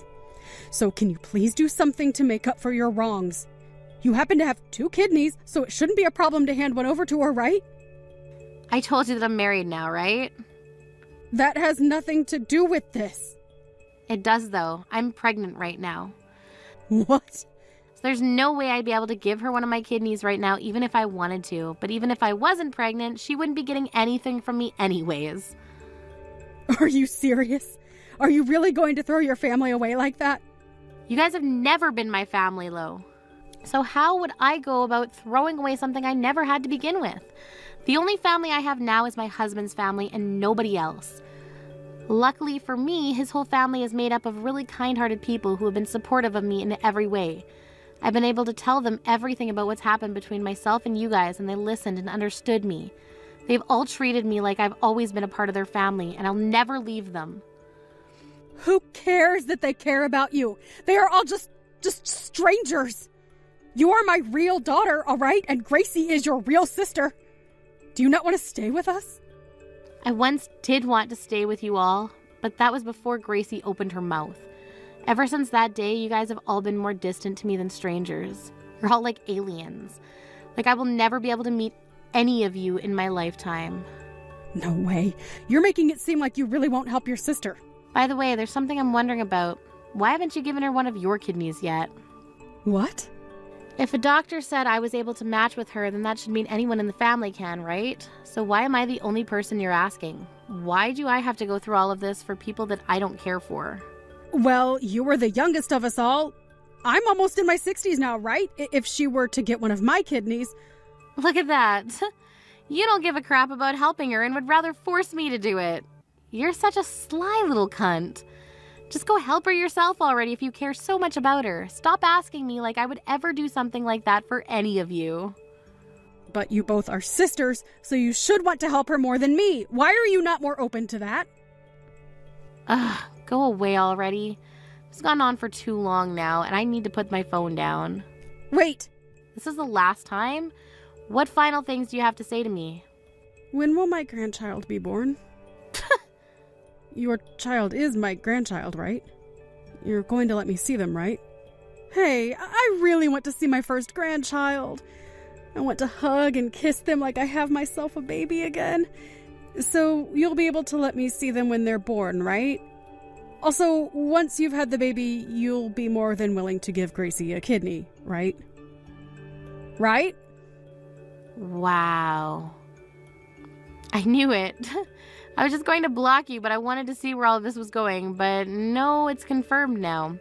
So can you please do something to make up for your wrongs? You happen to have 2 kidneys, so it shouldn't be a problem to hand one over to her, right? I told you that I'm married now, right? That has nothing to do with this. It does, though. I'm pregnant right now. What? So there's no way I'd be able to give her one of my kidneys right now, even if I wanted to. But even if I wasn't pregnant, she wouldn't be getting anything from me anyways. Are you serious? Are you really going to throw your family away like that? You guys have never been my family, Lo. So how would I go about throwing away something I never had to begin with? The only family I have now is my husband's family and nobody else. Luckily for me, his whole family is made up of really kind-hearted people who have been supportive of me in every way. I've been able to tell them everything about what's happened between myself and you guys, and they listened and understood me. They've all treated me like I've always been a part of their family, and I'll never leave them. Who cares that they care about you? They are all just strangers. You are my real daughter, all right? And Gracie is your real sister. Do you not want to stay with us? I once did want to stay with you all, but that was before Gracie opened her mouth. Ever since that day, you guys have all been more distant to me than strangers. You're all like aliens. Like I will never be able to meet any of you in my lifetime. No way. You're making it seem like you really won't help your sister. By the way, there's something I'm wondering about. Why haven't you given her one of your kidneys yet? What? If a doctor said I was able to match with her, then that should mean anyone in the family can, right? So why am I the only person you're asking? Why do I have to go through all of this for people that I don't care for? Well, you were the youngest of us all. I'm almost in my 60s now, right? If she were to get one of my kidneys. Look at that. You don't give a crap about helping her and would rather force me to do it. You're such a sly little cunt. Just go help her yourself already if you care so much about her. Stop asking me like I would ever do something like that for any of you. But you both are sisters, so you should want to help her more than me. Why are you not more open to that? Ugh, go away already. It's gone on for too long now, and I need to put my phone down. Wait! This is the last time? What final things do you have to say to me? When will my grandchild be born? Your child is my grandchild, right? You're going to let me see them, right? Hey, I really want to see my first grandchild. I want to hug and kiss them like I have myself a baby again. So you'll be able to let me see them when they're born, right? Also, once you've had the baby, you'll be more than willing to give Gracie a kidney, right? Right? Wow. I knew it. I was just going to block you, but I wanted to see where all of this was going. But no, it's confirmed now.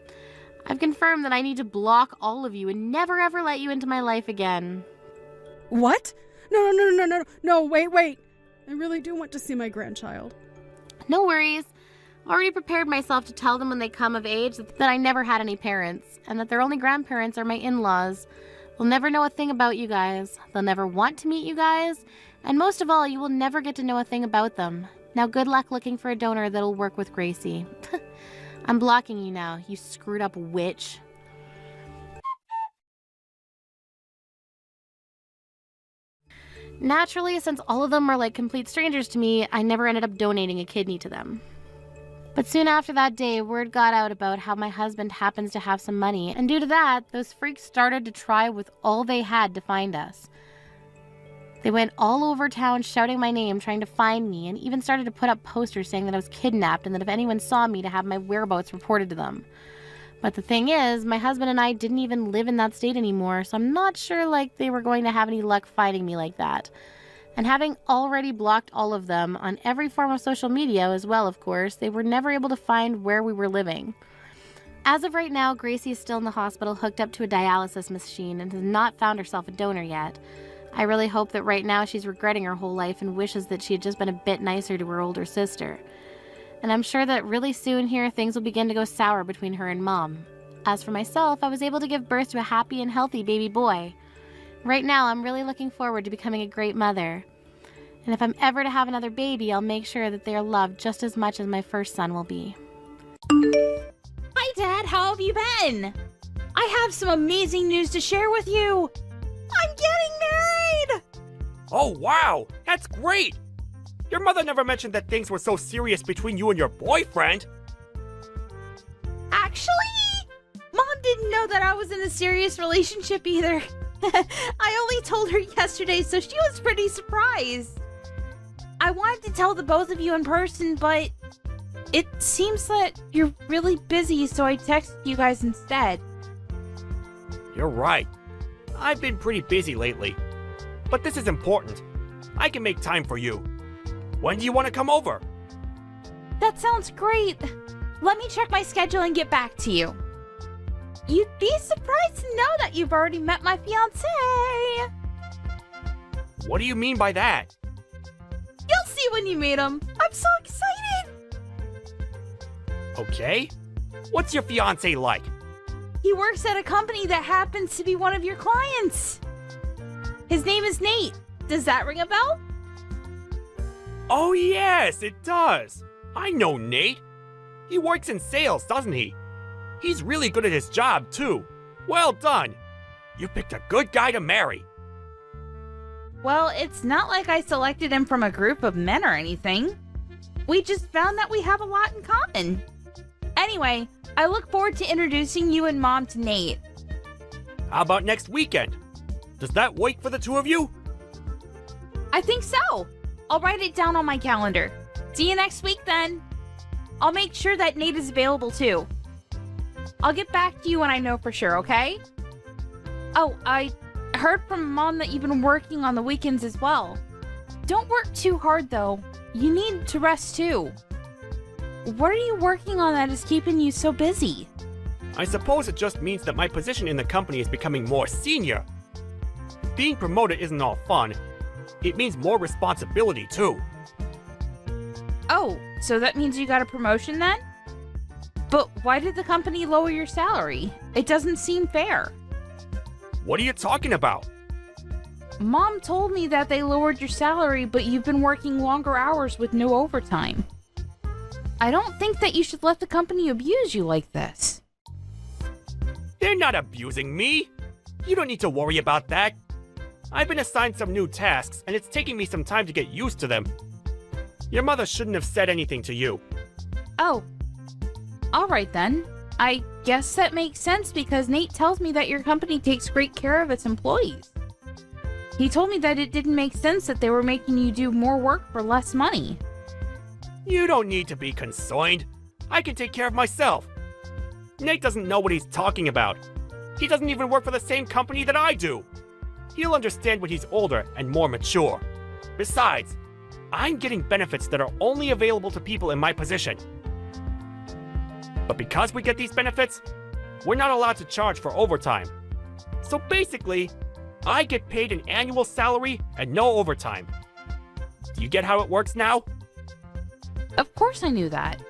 I've confirmed that I need to block all of you and never ever let you into my life again. What? No, wait. I really do want to see my grandchild. No worries. I've already prepared myself to tell them when they come of age that I never had any parents, and that their only grandparents are my in-laws. They'll never know a thing about you guys. They'll never want to meet you guys. And most of all, you will never get to know a thing about them. Now good luck looking for a donor that'll work with Gracie. I'm blocking you now, you screwed up witch. Naturally, since all of them are like complete strangers to me, I never ended up donating a kidney to them. But soon after that day, word got out about how my husband happens to have some money, and due to that, those freaks started to try with all they had to find us. They went all over town shouting my name, trying to find me, and even started to put up posters saying that I was kidnapped and that if anyone saw me to have my whereabouts reported to them. But the thing is, my husband and I didn't even live in that state anymore, so I'm not sure like they were going to have any luck finding me like that. And having already blocked all of them on every form of social media as well, of course, they were never able to find where we were living. As of right now, Gracie is still in the hospital hooked up to a dialysis machine and has not found herself a donor yet. I really hope that right now she's regretting her whole life and wishes that she had just been a bit nicer to her older sister. And I'm sure that really soon here things will begin to go sour between her and Mom. As for myself, I was able to give birth to a happy and healthy baby boy. Right now, I'm really looking forward to becoming a great mother. And if I'm ever to have another baby, I'll make sure that they are loved just as much as my first son will be. Hi, Dad. How have you been? I have some amazing news to share with you. I'm getting married! Oh, wow! That's great! Your mother never mentioned that things were so serious between you and your boyfriend. Actually, Mom didn't know that I was in a serious relationship either. I only told her yesterday, so she was pretty surprised. I wanted to tell the both of you in person, but it seems that you're really busy, so I texted you guys instead. You're right. I've been pretty busy lately. But this is important. I can make time for you. When do you want to come over? That sounds great. Let me check my schedule and get back to you. You'd be surprised to know that you've already met my fiancé. What do you mean by that? You'll see when you meet him. I'm so excited. Okay. What's your fiancé like? He works at a company that happens to be one of your clients. His name is Nate. Does that ring a bell? Oh yes, it does. I know Nate. He works in sales, doesn't he? He's really good at his job, too. Well done. You picked a good guy to marry. Well, it's not like I selected him from a group of men or anything. We just found that we have a lot in common. Anyway, I look forward to introducing you and Mom to Nate. How about next weekend? Does that work for the two of you? I think so. I'll write it down on my calendar. See you next week then. I'll make sure that Nate is available too. I'll get back to you when I know for sure, okay? Oh, I heard from Mom that you've been working on the weekends as well. Don't work too hard though. You need to rest too. What are you working on that is keeping you so busy? I suppose it just means that my position in the company is becoming more senior. Being promoted isn't all fun. It means more responsibility too. Oh, so that means you got a promotion then? But why did the company lower your salary? It doesn't seem fair. What are you talking about? Mom told me that they lowered your salary, but you've been working longer hours with no overtime. I don't think that you should let the company abuse you like this. They're not abusing me. You don't need to worry about that. I've been assigned some new tasks, and it's taking me some time to get used to them. Your mother shouldn't have said anything to you. Oh. Alright then. I guess that makes sense because Nate tells me that your company takes great care of its employees. He told me that it didn't make sense that they were making you do more work for less money. You don't need to be concerned. I can take care of myself. Nate doesn't know what he's talking about. He doesn't even work for the same company that I do. He'll understand when he's older and more mature. Besides, I'm getting benefits that are only available to people in my position. But because we get these benefits, we're not allowed to charge for overtime. So basically, I get paid an annual salary and no overtime. Do you get how it works now? Of course I knew that.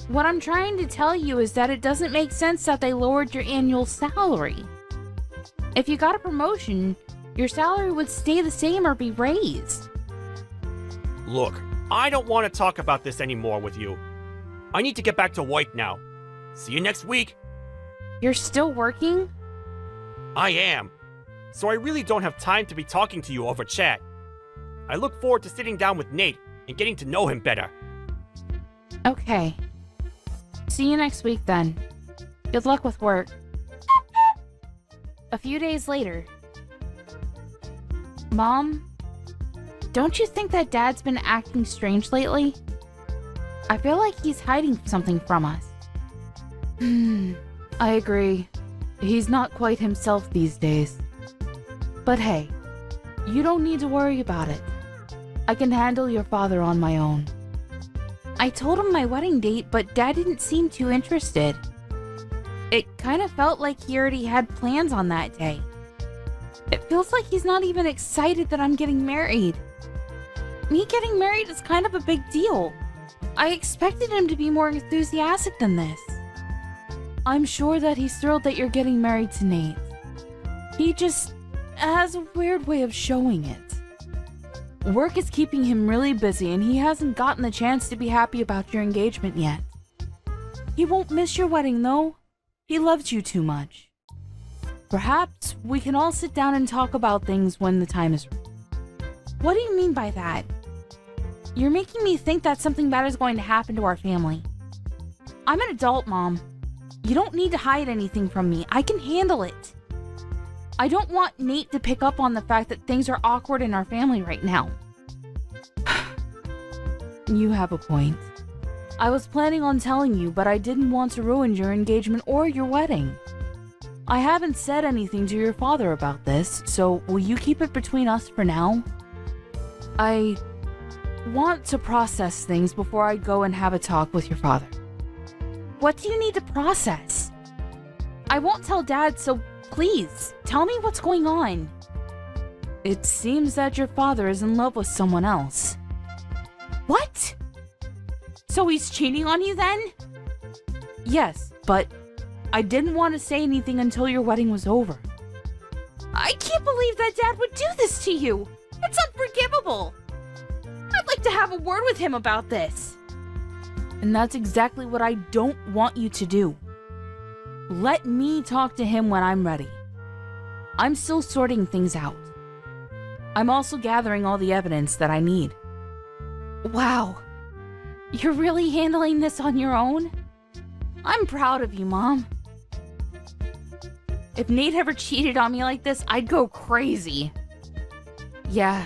What I'm trying to tell you is that it doesn't make sense that they lowered your annual salary. If you got a promotion, your salary would stay the same or be raised. Look, I don't want to talk about this anymore with you. I need to get back to work now. See you next week. You're still working? I am. So I really don't have time to be talking to you over chat. I look forward to sitting down with Nate and getting to know him better. Okay. See you next week then. Good luck with work. A few days later. Mom, don't you think that Dad's been acting strange lately? I feel like he's hiding something from us. I agree. He's not quite himself these days. But hey, you don't need to worry about it. I can handle your father on my own. I told him my wedding date, but Dad didn't seem too interested. It kind of felt like he already had plans on that day. It feels like he's not even excited that I'm getting married. Me getting married is kind of a big deal. I expected him to be more enthusiastic than this. I'm sure that he's thrilled that you're getting married to Nate. He just has a weird way of showing it. Work is keeping him really busy and he hasn't gotten the chance to be happy about your engagement yet. He won't miss your wedding though. He loves you too much. Perhaps we can all sit down and talk about things when the time is right. What do you mean by that? You're making me think that something bad is going to happen to our family. I'm an adult, Mom. You don't need to hide anything from me. I can handle it. I don't want Nate to pick up on the fact that things are awkward in our family right now. You have a point. I was planning on telling you, but I didn't want to ruin your engagement or your wedding. I haven't said anything to your father about this, so will you keep it between us for now? I want to process things before I go and have a talk with your father. What do you need to process? I won't tell Dad, so please, tell me what's going on. It seems that your father is in love with someone else. What? So he's cheating on you then? Yes, but I didn't want to say anything until your wedding was over. I can't believe that Dad would do this to you. It's unforgivable. I'd like to have a word with him about this. And that's exactly what I don't want you to do. Let me talk to him when I'm ready. I'm still sorting things out. I'm also gathering all the evidence that I need. Wow. You're really handling this on your own? I'm proud of you, Mom. If Nate ever cheated on me like this, I'd go crazy. Yeah,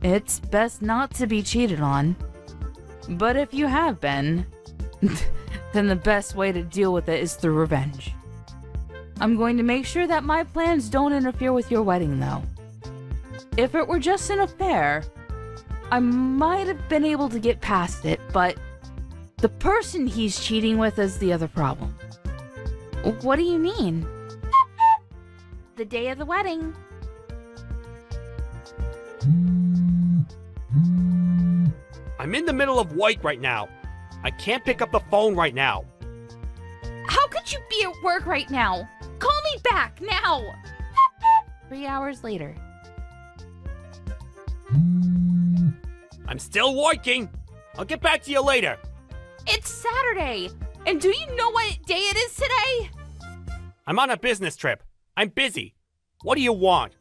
It's best not to be cheated on. But if you have been, then the best way to deal with it is through revenge. I'm going to make sure that my plans don't interfere with your wedding, though. If it were just an affair, I might have been able to get past it, but the person he's cheating with is the other problem. What do you mean? The day of the wedding. I'm in the middle of work right now. I can't pick up the phone right now. How could you be at work right now? Call me back now! 3 hours later. I'm still working. I'll get back to you later. It's Saturday! And do you know what day it is today? I'm on a business trip. I'm busy. What do you want?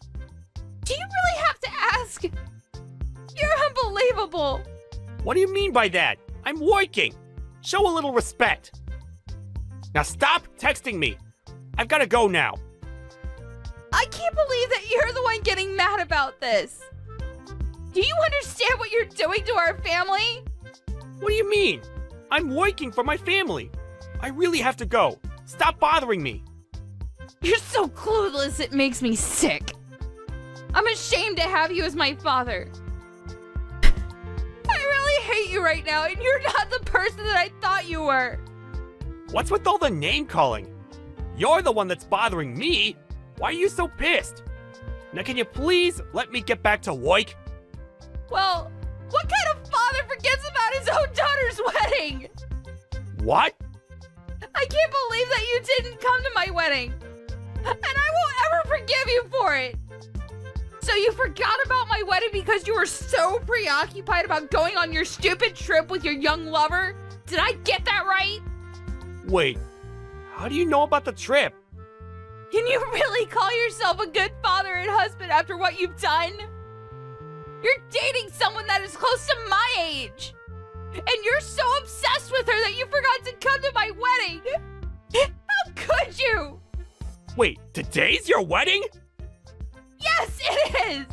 Do you really have to ask? You're unbelievable! What do you mean by that? I'm working. Show a little respect. Now stop texting me. I've got to go now. I can't believe that you're the one getting mad about this. Do you understand what you're doing to our family? What do you mean? I'm working for my family. I really have to go. Stop bothering me. You're so clueless, it makes me sick. I'm ashamed to have you as my father. I really hate you right now, and you're not the person that I thought you were. What's with all the name calling? You're the one that's bothering me. Why are you so pissed? Now can you please let me get back to work? Well, what kind of father forgets about his own daughter's wedding? What? I can't believe that you didn't come to my wedding. And I won't ever forgive you for it. So you forgot about my wedding because you were so preoccupied about going on your stupid trip with your young lover? Did I get that right? Wait, how do you know about the trip? Can you really call yourself a good father and husband after what you've done? You're dating someone that is close to my age. And you're so obsessed with her that you forgot to come to my wedding. How could you? Wait, today's your wedding? Yes, it is!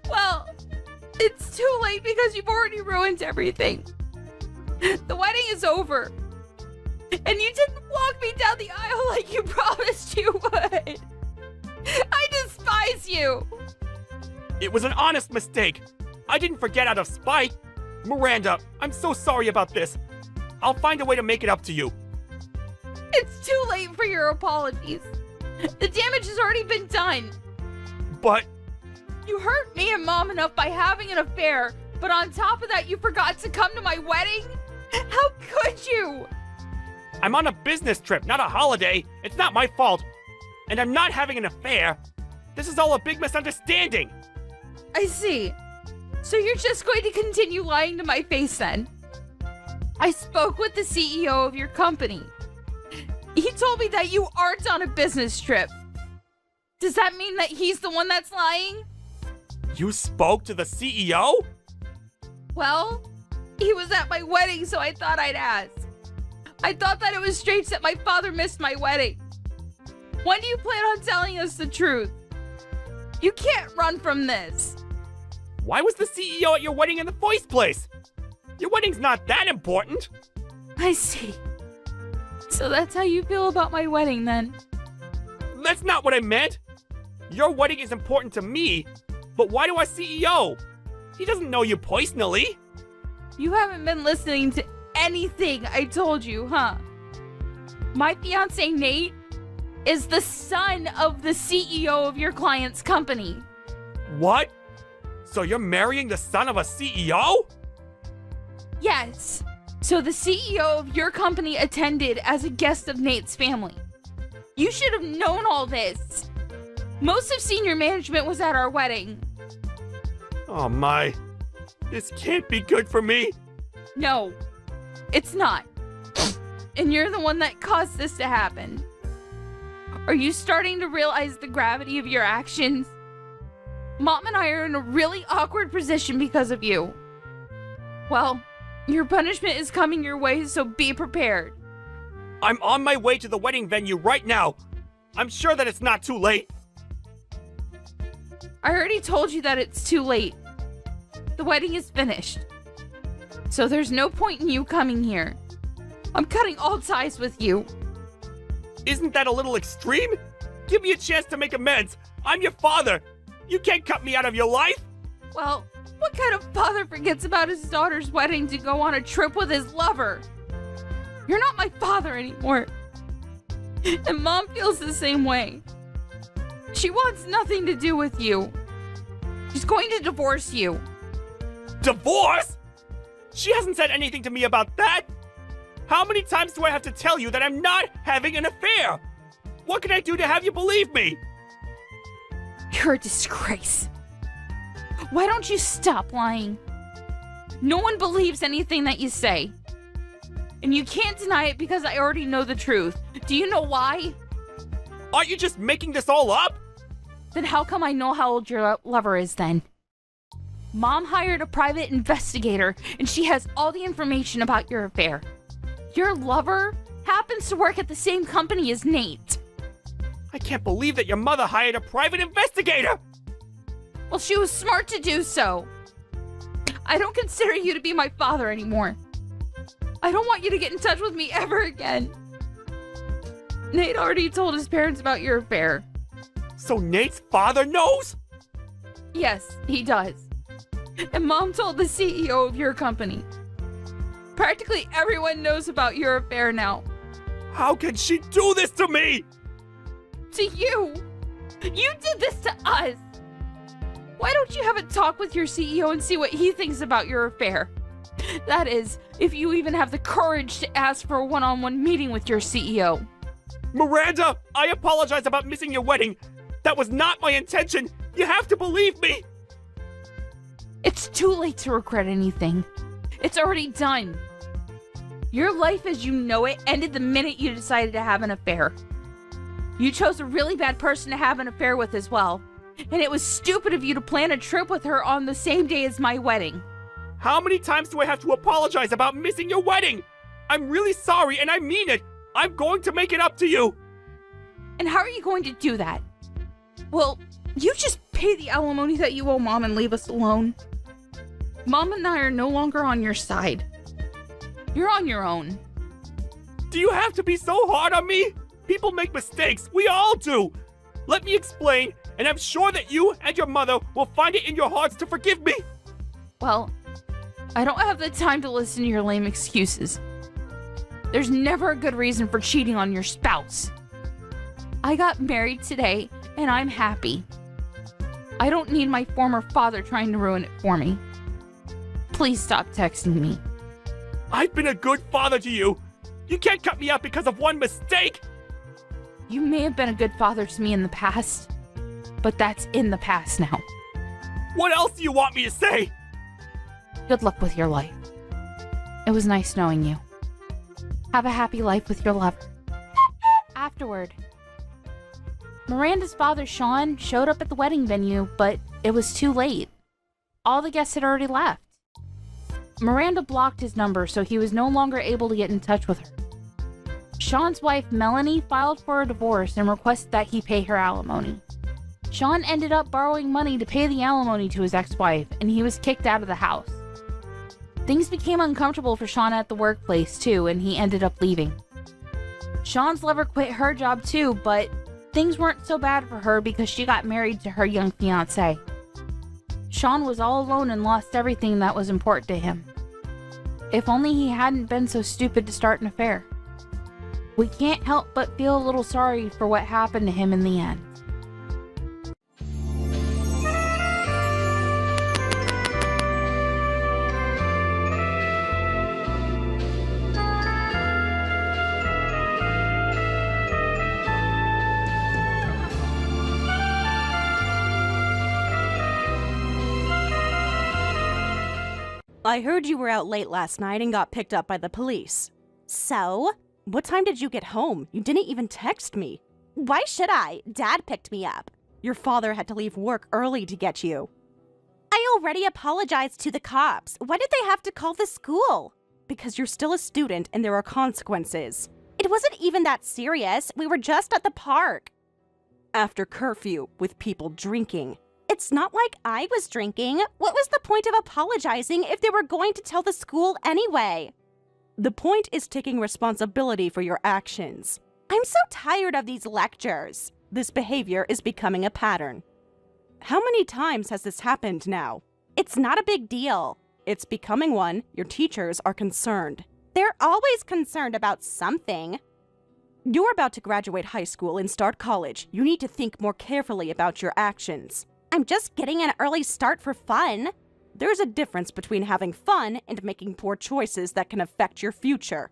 Well, it's too late because you've already ruined everything. The wedding is over. And you didn't walk me down the aisle like you promised you would. I despise you. It was an honest mistake. I didn't forget out of spite. Miranda, I'm so sorry about this. I'll find a way to make it up to you. It's too late for your apologies. The damage has already been done. But You hurt me and Mom enough by having an affair, but on top of that, you forgot to come to my wedding? How could you? I'm on a business trip, not a holiday. It's not my fault. And I'm not having an affair. This is all a big misunderstanding. I see. So you're just going to continue lying to my face then? I spoke with the CEO of your company. He told me that you aren't on a business trip. Does that mean that he's the one that's lying? You spoke to the CEO? Well, he was at my wedding, so I thought I'd ask. I thought that it was strange that my father missed my wedding. When do you plan on telling us the truth? You can't run from this. Why was the CEO at your wedding in the first place? Your wedding's not that important. I see. So that's how you feel about my wedding then? That's not what I meant. Your wedding is important to me, but why to our CEO? He doesn't know you personally. You haven't been listening to anything I told you, huh? My fiance Nate is the son of the CEO of your client's company. What? So you're marrying the son of a CEO? Yes. So the CEO of your company attended as a guest of Nate's family. You should have known all this. Most of senior management was at our wedding. Oh my. This can't be good for me. No, it's not. And you're the one that caused this to happen. Are you starting to realize the gravity of your actions? Mom and I are in a really awkward position because of you. Well, your punishment is coming your way, so be prepared. I'm on my way to the wedding venue right now. I'm sure that it's not too late. I already told you that it's too late. The wedding is finished. So there's no point in you coming here. I'm cutting all ties with you. Isn't that a little extreme? Give me a chance to make amends. I'm your father. You can't cut me out of your life. Well, what kind of father forgets about his daughter's wedding to go on a trip with his lover? You're not my father anymore. And Mom feels the same way. She wants nothing to do with you. She's going to divorce you. Divorce? She hasn't said anything to me about that. How many times do I have to tell you that I'm not having an affair? What can I do to have you believe me? You're a disgrace. Why don't you stop lying? No one believes anything that you say. And you can't deny it because I already know the truth. Do you know why? Aren't you just making this all up? Then how come I know how old your lover is then? Mom hired a private investigator and she has all the information about your affair. Your lover happens to work at the same company as Nate. I can't believe that your mother hired a private investigator! Well, she was smart to do so. I don't consider you to be my father anymore. I don't want you to get in touch with me ever again. Nate already told his parents about your affair. So Nate's father knows? Yes, he does. And Mom told the CEO of your company. Practically everyone knows about your affair now. How can she do this to me? To you! You did this to us! Why don't you have a talk with your CEO and see what he thinks about your affair? That is, if you even have the courage to ask for a one-on-one meeting with your CEO. Miranda, I apologize about missing your wedding. That was not my intention. You have to believe me. It's too late to regret anything. It's already done. Your life as you know it ended the minute you decided to have an affair. You chose a really bad person to have an affair with as well. And it was stupid of you to plan a trip with her on the same day as my wedding. How many times do I have to apologize about missing your wedding? I'm really sorry and I mean it. I'm going to make it up to you. And how are you going to do that? Well, you just pay the alimony that you owe Mom and leave us alone. Mom and I are no longer on your side. You're on your own. Do you have to be so hard on me? People make mistakes. We all do. Let me explain, and I'm sure that you and your mother will find it in your hearts to forgive me. Well, I don't have the time to listen to your lame excuses. There's never a good reason for cheating on your spouse. I got married today, and I'm happy. I don't need my former father trying to ruin it for me. Please stop texting me. I've been a good father to you. You can't cut me out because of one mistake. You may have been a good father to me in the past, but that's in the past now. What else do you want me to say? Good luck with your life. It was nice knowing you. Have a happy life with your lover. Afterward, Miranda's father, Sean, showed up at the wedding venue, but it was too late. All the guests had already left. Miranda blocked his number, so he was no longer able to get in touch with her. Sean's wife, Melanie, filed for a divorce and requested that he pay her alimony. Sean ended up borrowing money to pay the alimony to his ex-wife, and he was kicked out of the house. Things became uncomfortable for Sean at the workplace, too, and he ended up leaving. Sean's lover quit her job, too, but things weren't so bad for her because she got married to her young fiancé. Sean was all alone and lost everything that was important to him. If only he hadn't been so stupid to start an affair. We can't help but feel a little sorry for what happened to him in the end. I heard you were out late last night and got picked up by the police. So? What time did you get home? You didn't even text me. Why should I? Dad picked me up. Your father had to leave work early to get you. I already apologized to the cops. Why did they have to call the school? Because you're still a student and there are consequences. It wasn't even that serious. We were just at the park. After curfew, with people drinking. It's not like I was drinking. What was the point of apologizing if they were going to tell the school anyway? The point is taking responsibility for your actions. I'm so tired of these lectures. This behavior is becoming a pattern. How many times has this happened now? It's not a big deal. It's becoming one. Your teachers are concerned. They're always concerned about something. You're about to graduate high school and start college. You need to think more carefully about your actions. I'm just getting an early start for fun. There's a difference between having fun and making poor choices that can affect your future.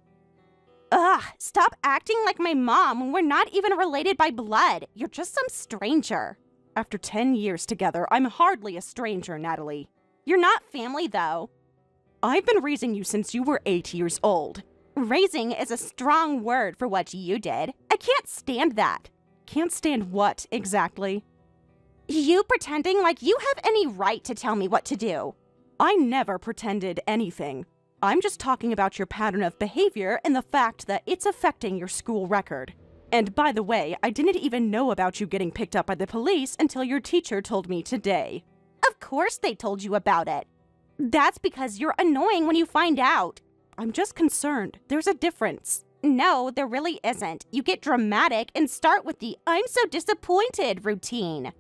Ugh, stop acting like my mom when we're not even related by blood. You're just some stranger. After 10 years together, I'm hardly a stranger, Natalie. You're not family, though. I've been raising you since you were 8 years old. Raising is a strong word for what you did. I can't stand that. Can't stand what, exactly? You pretending like you have any right to tell me what to do. I never pretended anything. I'm just talking about your pattern of behavior and the fact that it's affecting your school record. And by the way, I didn't even know about you getting picked up by the police until your teacher told me today. Of course they told you about it. That's because you're annoying when you find out. I'm just concerned. There's a difference. No, there really isn't. You get dramatic and start with the "I'm so disappointed" routine.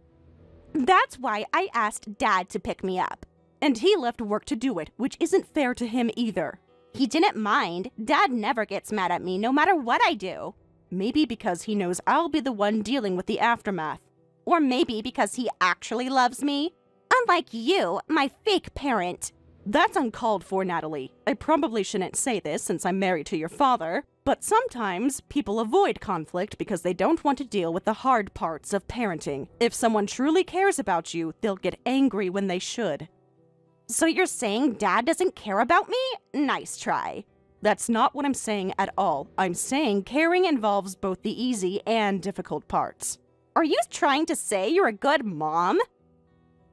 That's why I asked Dad to pick me up. And he left work to do it, which isn't fair to him either. He didn't mind. Dad never gets mad at me no matter what I do. Maybe because he knows I'll be the one dealing with the aftermath. Or maybe because he actually loves me. Unlike you, my fake parent. That's uncalled for, Natalie. I probably shouldn't say this since I'm married to your father, but sometimes people avoid conflict because they don't want to deal with the hard parts of parenting. If someone truly cares about you, they'll get angry when they should. So you're saying Dad doesn't care about me? Nice try. That's not what I'm saying at all. I'm saying caring involves both the easy and difficult parts. Are you trying to say you're a good mom?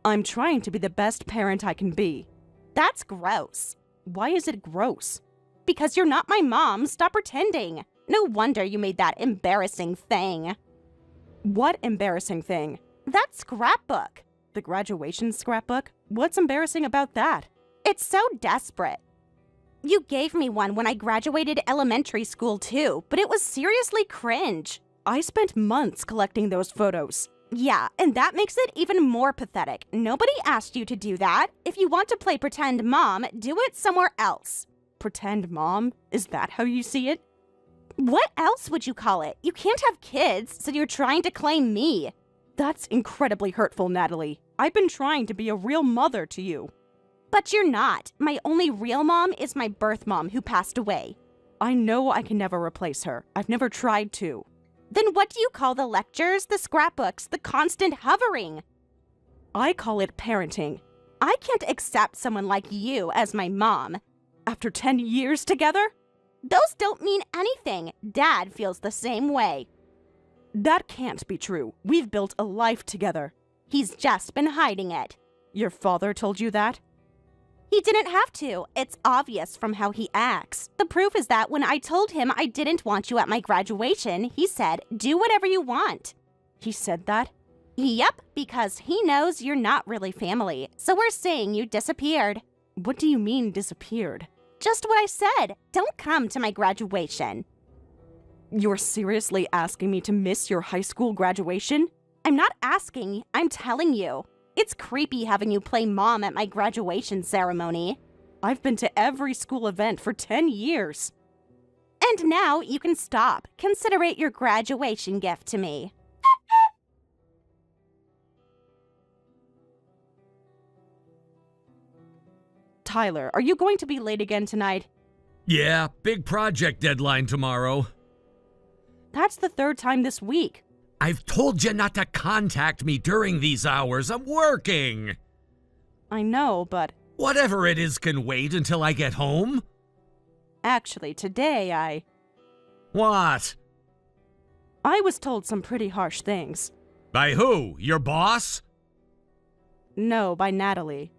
I'm trying to be the best parent I can be. That's gross. Why is it gross? Because you're not my mom. Stop pretending. No wonder you made that embarrassing thing. What embarrassing thing? That scrapbook. The graduation scrapbook? What's embarrassing about that? It's so desperate. You gave me one when I graduated elementary school too, but it was seriously cringe. I spent months collecting those photos. Yeah, and that makes it even more pathetic. Nobody asked you to do that. If you want to play pretend mom, do it somewhere else. Pretend mom? Is that how you see it? What else would you call it? You can't have kids, so you're trying to claim me. That's incredibly hurtful, Natalie. I've been trying to be a real mother to you. But you're not. My only real mom is my birth mom who passed away. I know I can never replace her. I've never tried to. Then what do you call the lectures, the scrapbooks, the constant hovering? I call it parenting. I can't accept someone like you as my mom. After 10 years together? Those don't mean anything. Dad feels the same way. That can't be true. We've built a life together. He's just been hiding it. Your father told you that? He didn't have to. It's obvious from how he acts. The proof is that when I told him I didn't want you at my graduation, he said, "Do whatever you want." He said that? Yep, because he knows you're not really family. So we're saying you disappeared. What do you mean disappeared? Just what I said. Don't come to my graduation. You're seriously asking me to miss your high school graduation? I'm not asking, I'm telling you. It's creepy having you play mom at my graduation ceremony. I've been to every school event for 10 years. And now you can stop. Consider it your graduation gift to me. Tyler, are you going to be late again tonight? Yeah, big project deadline tomorrow. That's the third time this week. I've told you not to contact me during these hours. I'm working. I know, but... Whatever it is can wait until I get home. Actually, today What? I was told some pretty harsh things. By who? Your boss? No, by Natalie.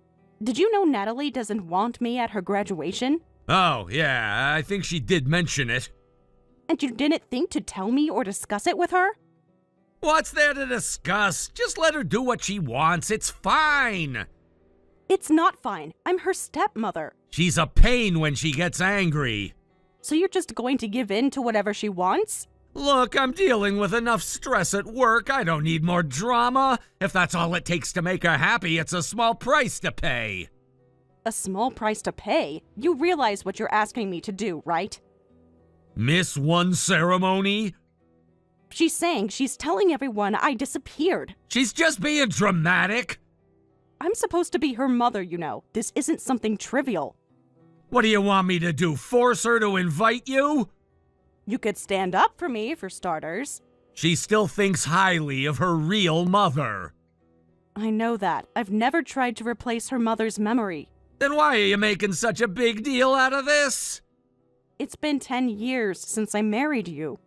Did you know Natalie doesn't want me at her graduation? Oh, yeah, I think she did mention it. And you didn't think to tell me or discuss it with her? What's there to discuss? Just let her do what she wants. It's fine. It's not fine. I'm her stepmother. She's a pain when she gets angry. So you're just going to give in to whatever she wants? Look, I'm dealing with enough stress at work. I don't need more drama. If that's all it takes to make her happy, it's a small price to pay. A small price to pay? You realize what you're asking me to do, right? Miss one ceremony? She's saying she's telling everyone I disappeared. She's just being dramatic. I'm supposed to be her mother, you know. This isn't something trivial. What do you want me to do, force her to invite you? You could stand up for me, for starters. She still thinks highly of her real mother. I know that. I've never tried to replace her mother's memory. Then why are you making such a big deal out of this? It's been 10 years since I married you.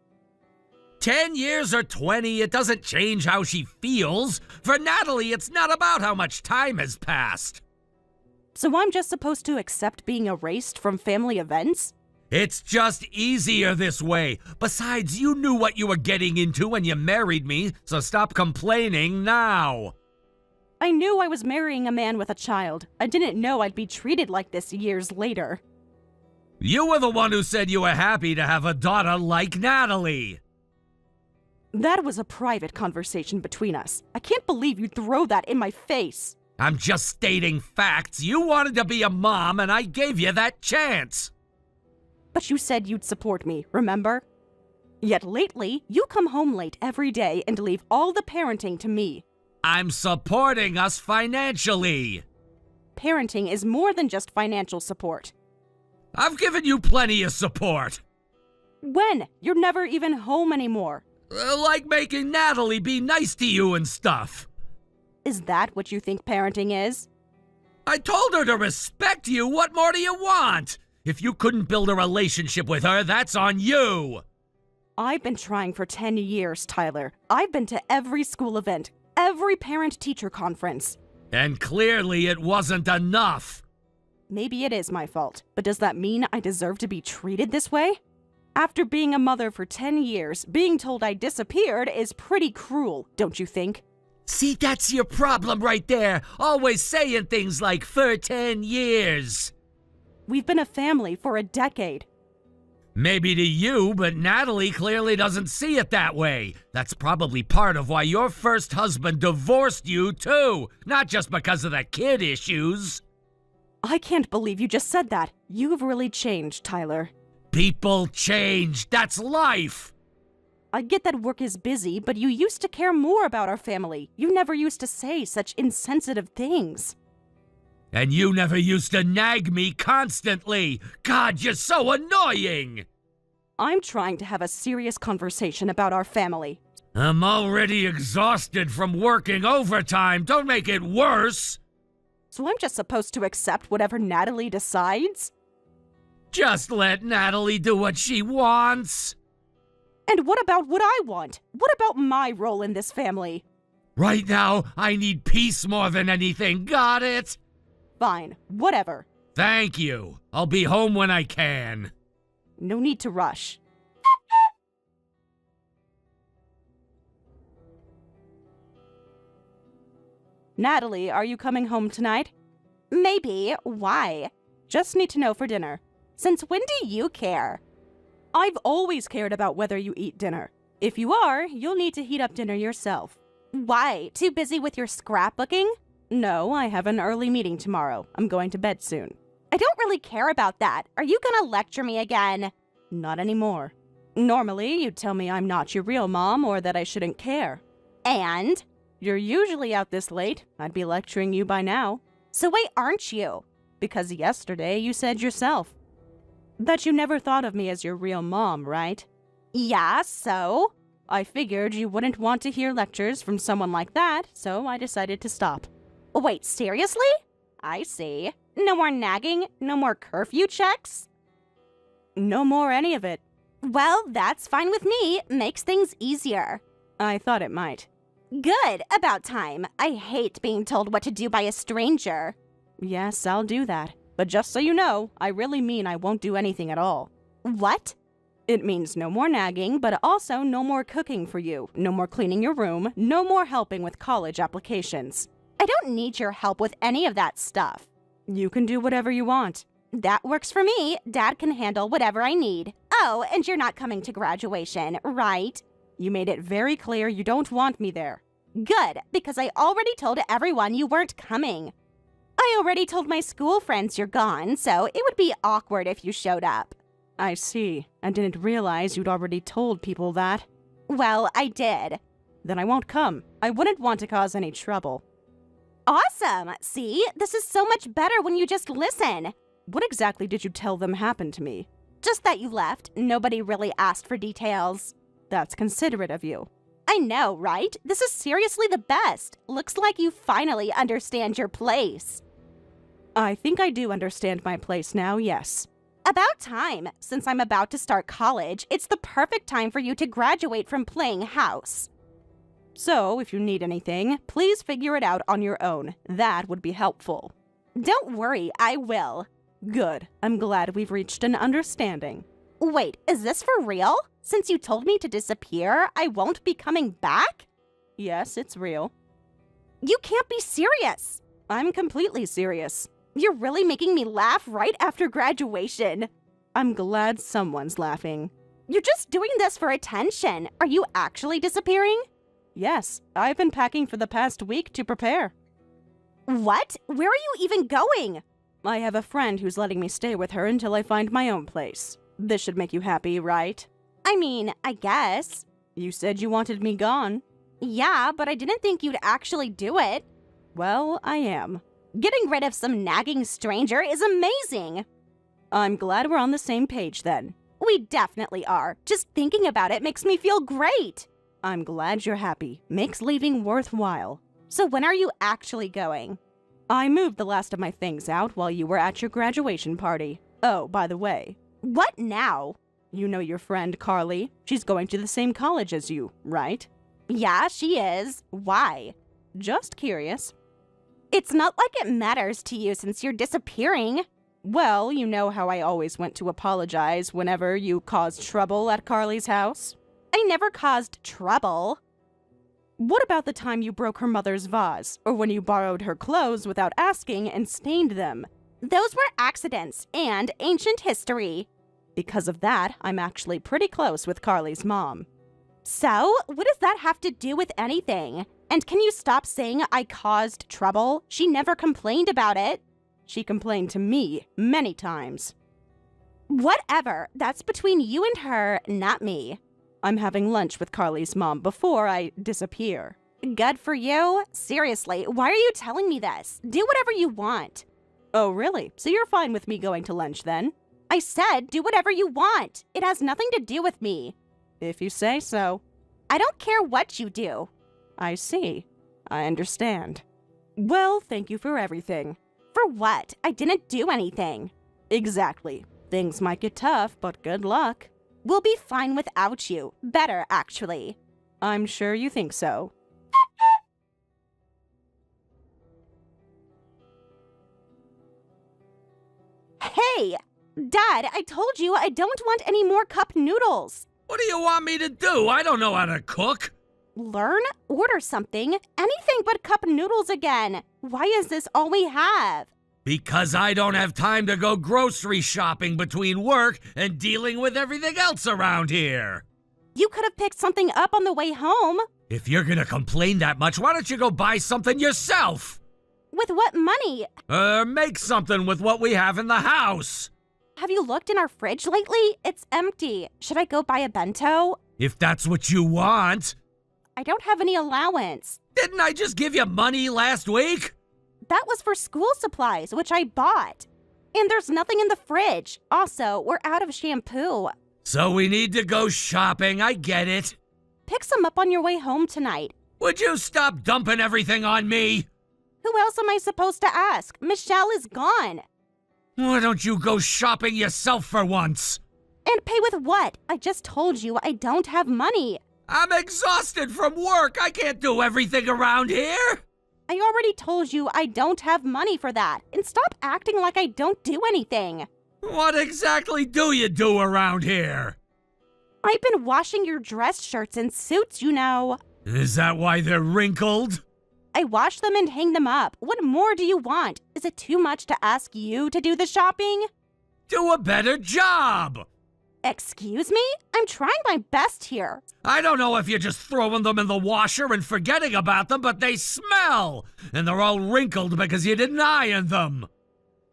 10 years or 20, it doesn't change how she feels. For Natalie, it's not about how much time has passed. So I'm just supposed to accept being erased from family events? It's just easier this way. Besides, you knew what you were getting into when you married me, so stop complaining now. I knew I was marrying a man with a child. I didn't know I'd be treated like this years later. You were the one who said you were happy to have a daughter like Natalie. That was a private conversation between us. I can't believe you'd throw that in my face. I'm just stating facts. You wanted to be a mom, and I gave you that chance. But you said you'd support me, remember? Yet lately, you come home late every day and leave all the parenting to me. I'm supporting us financially. Parenting is more than just financial support. I've given you plenty of support. When? You're never even home anymore. Like making Natalie be nice to you and stuff. Is that what you think parenting is? I told her to respect you. What more do you want? If you couldn't build a relationship with her, that's on you. I've been trying for 10 years, Tyler. I've been to every school event, every parent-teacher conference. And clearly it wasn't enough. Maybe it is my fault, but does that mean I deserve to be treated this way? After being a mother for 10 years, being told I disappeared is pretty cruel, don't you think? See, that's your problem right there. Always saying things like, for 10 years. We've been a family for a decade. Maybe to you, but Natalie clearly doesn't see it that way. That's probably part of why your first husband divorced you, too. Not just because of the kid issues. I can't believe you just said that. You've really changed, Tyler. People change. That's life. I get that work is busy, but you used to care more about our family. You never used to say such insensitive things. And you never used to nag me constantly. God, you're so annoying. I'm trying to have a serious conversation about our family. I'm already exhausted from working overtime. Don't make it worse. So I'm just supposed to accept whatever Natalie decides? Just let Natalie do what she wants. And what about what I want? What about my role in this family? Right now, I need peace more than anything. Got it? Fine, whatever. Thank you. I'll be home when I can. No need to rush. Natalie, are you coming home tonight? Maybe. Why? Just need to know for dinner. Since when do you care? I've always cared about whether you eat dinner. If you are, you'll need to heat up dinner yourself. Why? Too busy with your scrapbooking? No, I have an early meeting tomorrow. I'm going to bed soon. I don't really care about that. Are you gonna lecture me again? Not anymore. Normally, you'd tell me I'm not your real mom or that I shouldn't care. And? You're usually out this late. I'd be lecturing you by now. So why aren't you? Because yesterday you said yourself that you never thought of me as your real mom, right? Yeah, so? I figured you wouldn't want to hear lectures from someone like that, so I decided to stop. Wait, seriously? I see. No more nagging? No more curfew checks? No more any of it. Well, that's fine with me. Makes things easier. I thought it might. Good. About time. I hate being told what to do by a stranger. Yes, I'll do that. But just so you know, I really mean I won't do anything at all. What? It means no more nagging, but also no more cooking for you, no more cleaning your room, no more helping with college applications. I don't need your help with any of that stuff. You can do whatever you want. That works for me. Dad can handle whatever I need. Oh, and you're not coming to graduation, right? You made it very clear you don't want me there. Good, because I already told everyone you weren't coming. I already told my school friends you're gone, so it would be awkward if you showed up. I see. I didn't realize you'd already told people that. Well, I did. Then I won't come. I wouldn't want to cause any trouble. Awesome! See? This is so much better when you just listen. What exactly did you tell them happened to me? Just that you left. Nobody really asked for details. That's considerate of you. I know, right? This is seriously the best. Looks like you finally understand your place. I think I do understand my place now, yes. About time. Since I'm about to start college, it's the perfect time for you to graduate from playing house. So, if you need anything, please figure it out on your own. That would be helpful. Don't worry, I will. Good. I'm glad we've reached an understanding. Wait, is this for real? Since you told me to disappear, I won't be coming back? Yes, it's real. You can't be serious. I'm completely serious. You're really making me laugh right after graduation. I'm glad someone's laughing. You're just doing this for attention. Are you actually disappearing? Yes, I've been packing for the past week to prepare. What? Where are you even going? I have a friend who's letting me stay with her until I find my own place. This should make you happy, right? I mean, I guess. You said you wanted me gone. Yeah, but I didn't think you'd actually do it. Well, I am. Getting rid of some nagging stranger is amazing. I'm glad we're on the same page then. We definitely are. Just thinking about it makes me feel great. I'm glad you're happy. Makes leaving worthwhile. So when are you actually going? I moved the last of my things out while you were at your graduation party. Oh, by the way. What now? You know your friend Carly? She's going to the same college as you, right? Yeah, she is. Why? Just curious. It's not like it matters to you since you're disappearing. Well, you know how I always went to apologize whenever you caused trouble at Carly's house? I never caused trouble. What about the time you broke her mother's vase, or when you borrowed her clothes without asking and stained them? Those were accidents and ancient history. Because of that, I'm actually pretty close with Carly's mom. So, what does that have to do with anything? And can you stop saying I caused trouble? She never complained about it. She complained to me many times. Whatever. That's between you and her, not me. I'm having lunch with Carly's mom before I disappear. Good for you. Seriously, why are you telling me this? Do whatever you want. Oh, really? So you're fine with me going to lunch then? I said do whatever you want. It has nothing to do with me. If you say so. I don't care what you do. I see. I understand. Well, thank you for everything. For what? I didn't do anything. Exactly. Things might get tough, but good luck. We'll be fine without you. Better, actually. I'm sure you think so. Hey! Dad, I told you I don't want any more cup noodles. What do you want me to do? I don't know how to cook. Learn? Order something. Anything but cup noodles again. Why is this all we have? Because I don't have time to go grocery shopping between work and dealing with everything else around here. You could have picked something up on the way home. If you're gonna complain that much, why don't you go buy something yourself? With what money? Make something with what we have in the house. Have you looked in our fridge lately? It's empty. Should I go buy a bento? If that's what you want. I don't have any allowance. Didn't I just give you money last week? That was for school supplies, which I bought. And there's nothing in the fridge. Also, we're out of shampoo. So we need to go shopping, I get it. Pick some up on your way home tonight. Would you stop dumping everything on me? Who else am I supposed to ask? Michelle is gone. Why don't you go shopping yourself for once? And pay with what? I just told you I don't have money. I'm exhausted from work. I can't do everything around here. I already told you I don't have money for that. And stop acting like I don't do anything. What exactly do you do around here? I've been washing your dress shirts and suits, you know. Is that why they're wrinkled? I wash them and hang them up. What more do you want? Is it too much to ask you to do the shopping? Do a better job! Excuse me? I'm trying my best here. I don't know if you're just throwing them in the washer and forgetting about them, but they smell! And they're all wrinkled because you didn't iron them.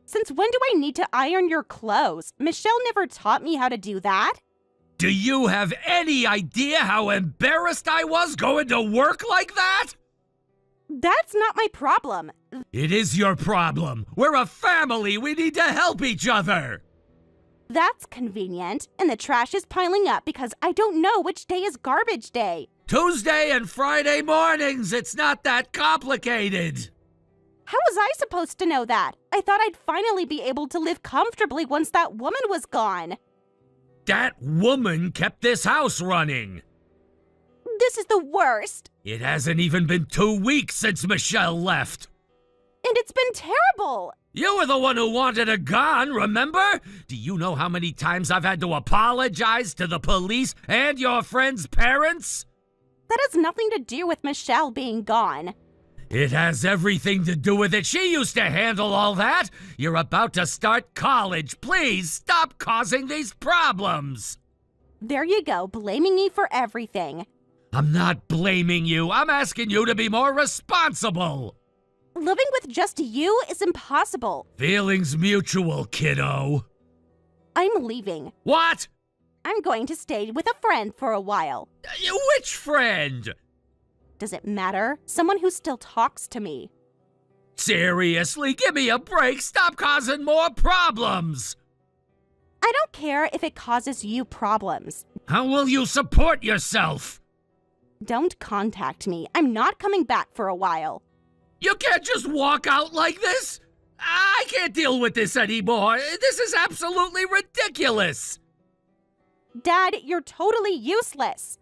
Since when do I need to iron your clothes? Michelle never taught me how to do that. Do you have any idea how embarrassed I was going to work like that? That's not my problem. It is your problem. We're a family. We need to help each other. That's convenient. And the trash is piling up because I don't know which day is garbage day. Tuesday and Friday mornings. It's not that complicated. How was I supposed to know that? I thought I'd finally be able to live comfortably once that woman was gone. That woman kept this house running. This is the worst. It hasn't even been 2 weeks since Michelle left. And it's been terrible. You were the one who wanted her gone, remember? Do you know how many times I've had to apologize to the police and your friend's parents? That has nothing to do with Michelle being gone. It has everything to do with it. She used to handle all that. You're about to start college. Please stop causing these problems. There you go, blaming me for everything. I'm not blaming you. I'm asking you to be more responsible. Living with just you is impossible. Feelings mutual, kiddo. I'm leaving. What? I'm going to stay with a friend for a while. Which friend? Does it matter? Someone who still talks to me. Seriously, give me a break. Stop causing more problems. I don't care if it causes you problems. How will you support yourself? Don't contact me. I'm not coming back for a while. You can't just walk out like this. I can't deal with this anymore. This is absolutely ridiculous. Dad, you're totally useless.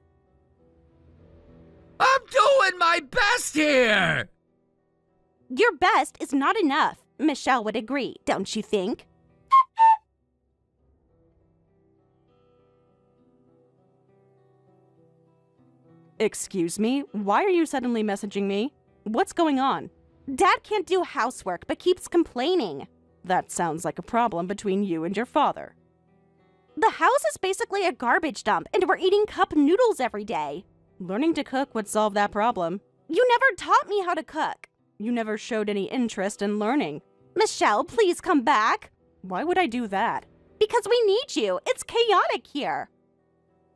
I'm doing my best here. Your best is not enough. Michelle would agree, don't you think? Excuse me? Why are you suddenly messaging me? What's going on? Dad can't do housework but keeps complaining. That sounds like a problem between you and your father. The house is basically a garbage dump and we're eating cup noodles every day. Learning to cook would solve that problem. You never taught me how to cook. You never showed any interest in learning. Michelle, please come back. Why would I do that? Because we need you. It's chaotic here.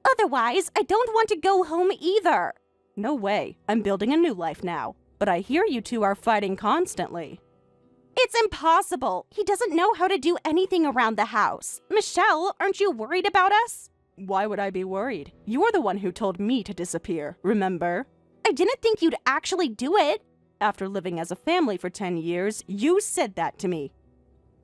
Otherwise, I don't want to go home either. No way. I'm building a new life now. But I hear you two are fighting constantly. It's impossible. He doesn't know how to do anything around the house. Michelle, aren't you worried about us? Why would I be worried? You're the one who told me to disappear, remember? I didn't think you'd actually do it. After living as a family for 10 years, you said that to me.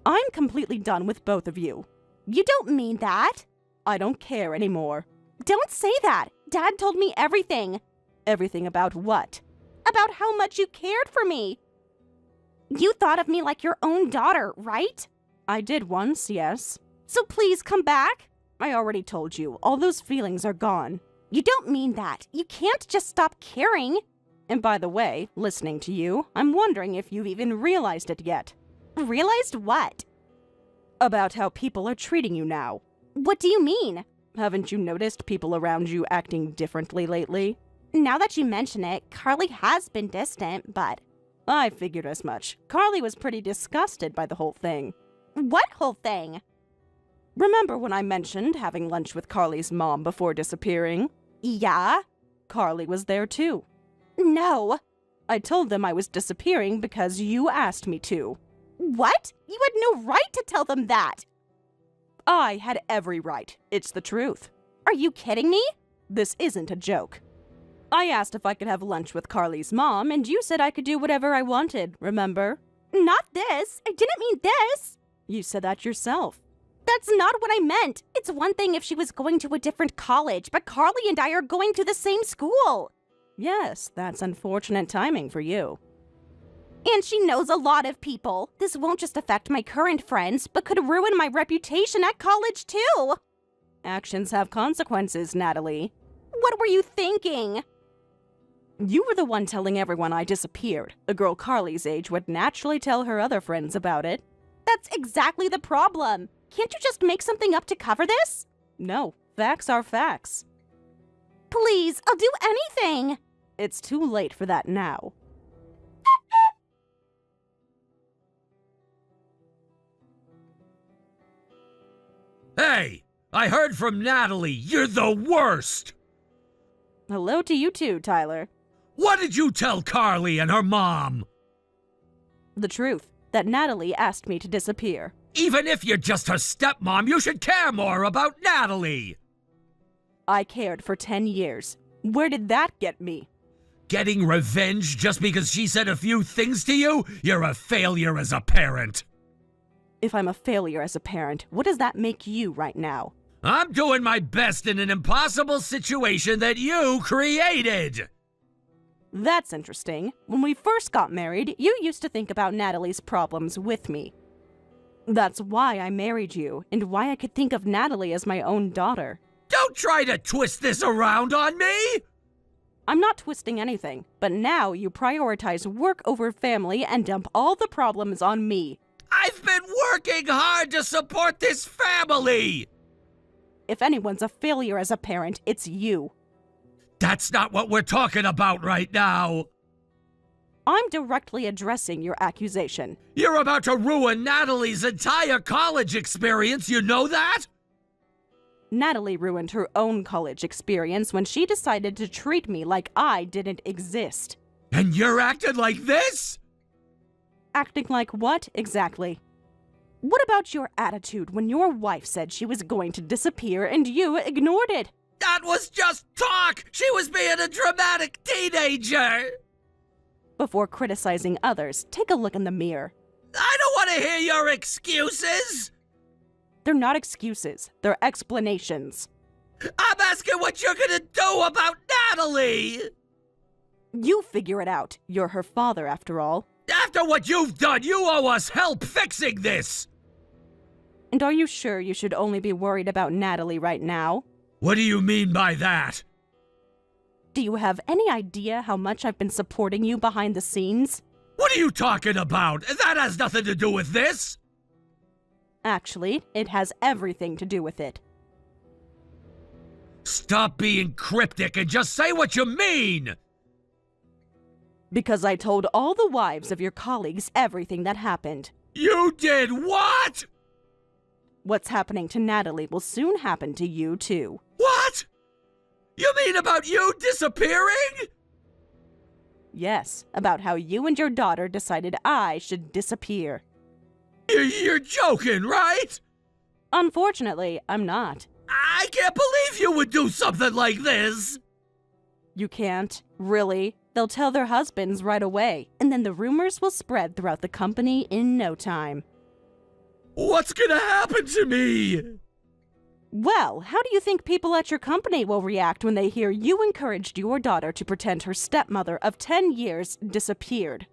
I'm completely done with both of you. You don't mean that. I don't care anymore. Don't say that. Dad told me everything. Everything about what? About how much you cared for me. You thought of me like your own daughter, right? I did once, yes. So please come back. I already told you, all those feelings are gone. You don't mean that. You can't just stop caring. And by the way, listening to you, I'm wondering if you've even realized it yet. Realized what? About how people are treating you now. What do you mean? Haven't you noticed people around you acting differently lately? Now that you mention it, Carly has been distant, but... I figured as much. Carly was pretty disgusted by the whole thing. What whole thing? Remember when I mentioned having lunch with Carly's mom before disappearing? Yeah? Carly was there too. No. I told them I was disappearing because you asked me to. What? You had no right to tell them that. I had every right. It's the truth. Are you kidding me? This isn't a joke. I asked if I could have lunch with Carly's mom, and you said I could do whatever I wanted, remember? Not this. I didn't mean this. You said that yourself. That's not what I meant. It's one thing if she was going to a different college, but Carly and I are going to the same school. Yes, that's unfortunate timing for you. And she knows a lot of people. This won't just affect my current friends, but could ruin my reputation at college too. Actions have consequences, Natalie. What were you thinking? You were the one telling everyone I disappeared. A girl Carly's age would naturally tell her other friends about it. That's exactly the problem. Can't you just make something up to cover this? No, facts are facts. Please, I'll do anything. It's too late for that now. Hey, I heard from Natalie. You're the worst. Hello to you too, Tyler. What did you tell Carly and her mom? The truth, that Natalie asked me to disappear. Even if you're just her stepmom, you should care more about Natalie. I cared for 10 years. Where did that get me? Getting revenge just because she said a few things to you? You're a failure as a parent. If I'm a failure as a parent, what does that make you right now? I'm doing my best in an impossible situation that you created. That's interesting. When we first got married, you used to think about Natalie's problems with me. That's why I married you, and why I could think of Natalie as my own daughter. Don't try to twist this around on me! I'm not twisting anything, but now you prioritize work over family and dump all the problems on me. I've been working hard to support this family! If anyone's a failure as a parent, it's you. That's not what we're talking about right now. I'm directly addressing your accusation. You're about to ruin Natalie's entire college experience, you know that? Natalie ruined her own college experience when she decided to treat me like I didn't exist. And you're acting like this? Acting like what, exactly? What about your attitude when your wife said she was going to disappear and you ignored it? That was just talk! She was being a dramatic teenager! Before criticizing others, take a look in the mirror. I don't want to hear your excuses! They're not excuses, they're explanations. I'm asking what you're gonna do about Natalie! You figure it out. You're her father, after all. After what you've done, you owe us help fixing this! And are you sure you should only be worried about Natalie right now? What do you mean by that? Do you have any idea how much I've been supporting you behind the scenes? What are you talking about? That has nothing to do with this! Actually, it has everything to do with it. Stop being cryptic and just say what you mean! Because I told all the wives of your colleagues everything that happened. You did what? What's happening to Natalie will soon happen to you, too. What? You mean about you disappearing? Yes, about how you and your daughter decided I should disappear. You're joking, right? Unfortunately, I'm not. I can't believe you would do something like this! You can't, really. They'll tell their husbands right away, and then the rumors will spread throughout the company in no time. What's gonna happen to me? Well, how do you think people at your company will react when they hear you encouraged your daughter to pretend her stepmother of 10 years disappeared?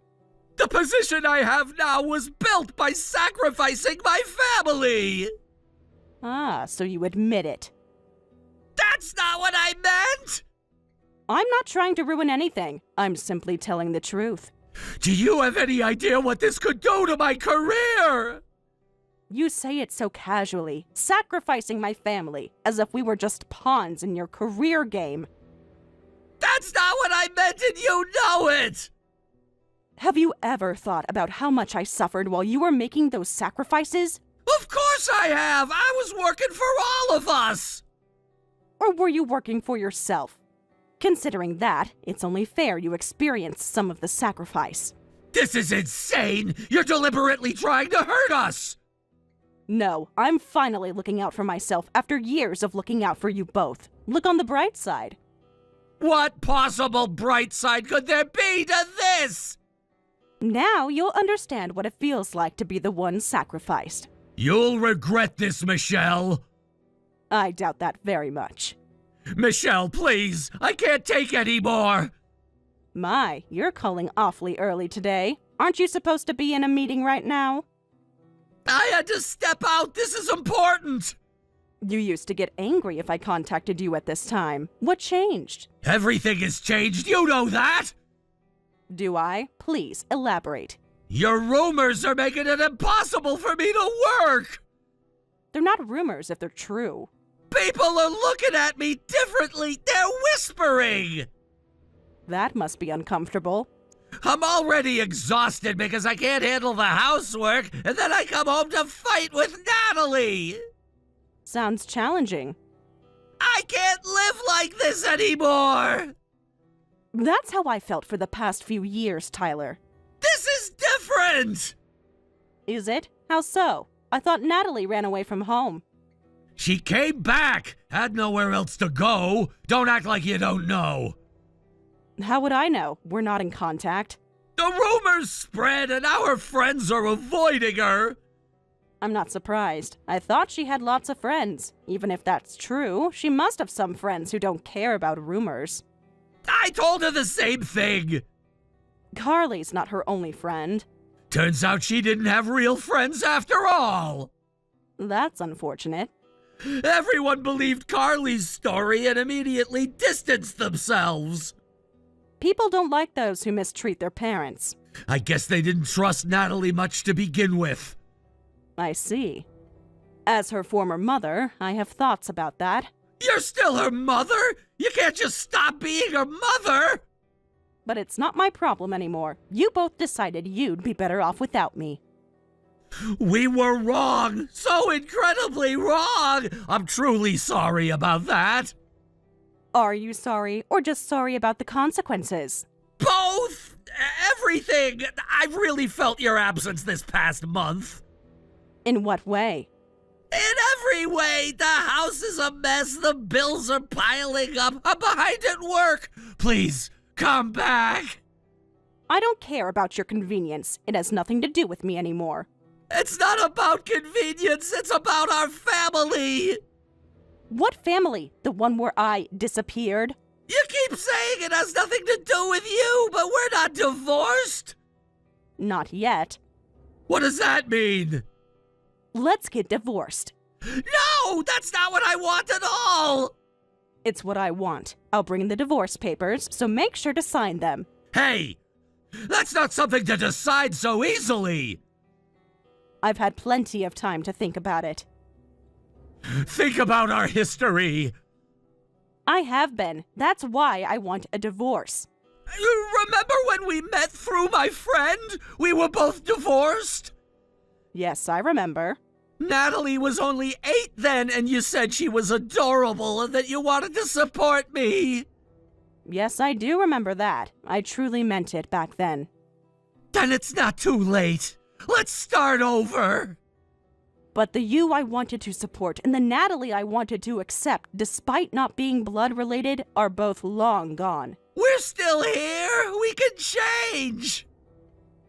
The position I have now was built by sacrificing my family! Ah, so you admit it. That's not what I meant! I'm not trying to ruin anything. I'm simply telling the truth. Do you have any idea what this could do to my career? You say it so casually, sacrificing my family, as if we were just pawns in your career game. That's not what I meant, and you know it! Have you ever thought about how much I suffered while you were making those sacrifices? Of course I have! I was working for all of us! Or were you working for yourself? Considering that, it's only fair you experience some of the sacrifice. This is insane! You're deliberately trying to hurt us! No, I'm finally looking out for myself after years of looking out for you both. Look on the bright side. What possible bright side could there be to this? Now you'll understand what it feels like to be the one sacrificed. You'll regret this, Michelle. I doubt that very much. Michelle, please! I can't take any more! My, you're calling awfully early today. Aren't you supposed to be in a meeting right now? I had to step out! This is important! You used to get angry if I contacted you at this time. What changed? Everything has changed, you know that! Do I? Please, elaborate. Your rumors are making it impossible for me to work! They're not rumors if they're true. People are looking at me differently! They're whispering! That must be uncomfortable. I'm already exhausted because I can't handle the housework, and then I come home to fight with Natalie! Sounds challenging. I can't live like this anymore! That's how I felt for the past few years, Tyler. This is different! Is it? How so? I thought Natalie ran away from home. She came back! Had nowhere else to go! Don't act like you don't know! How would I know? We're not in contact. The rumors spread and our friends are avoiding her! I'm not surprised. I thought she had lots of friends. Even if that's true, she must have some friends who don't care about rumors. I told her the same thing! Carly's not her only friend. Turns out she didn't have real friends after all! That's unfortunate. Everyone believed Carly's story and immediately distanced themselves! People don't like those who mistreat their parents. I guess they didn't trust Natalie much to begin with. I see. As her former mother, I have thoughts about that. You're still her mother? You can't just stop being her mother! But it's not my problem anymore. You both decided you'd be better off without me. We were wrong! So incredibly wrong! I'm truly sorry about that! Are you sorry, or just sorry about the consequences? Both! Everything! I've really felt your absence this past month. In what way? In every way! The house is a mess, the bills are piling up, I'm behind at work! Please, come back! I don't care about your convenience. It has nothing to do with me anymore. It's not about convenience, it's about our family! What family? The one where I disappeared? You keep saying it has nothing to do with you, but we're not divorced! Not yet. What does that mean? Let's get divorced. No! That's not what I want at all! It's what I want. I'll bring the divorce papers, so make sure to sign them. Hey! That's not something to decide so easily! I've had plenty of time to think about it. Think about our history! I have been. That's why I want a divorce. Remember when we met through my friend? We were both divorced? Yes, I remember. Natalie was only 8 then, and you said she was adorable and that you wanted to support me. Yes, I do remember that. I truly meant it back then. Then it's not too late. Let's start over. But the you I wanted to support and the Natalie I wanted to accept, despite not being blood-related, are both long gone. We're still here. We can change.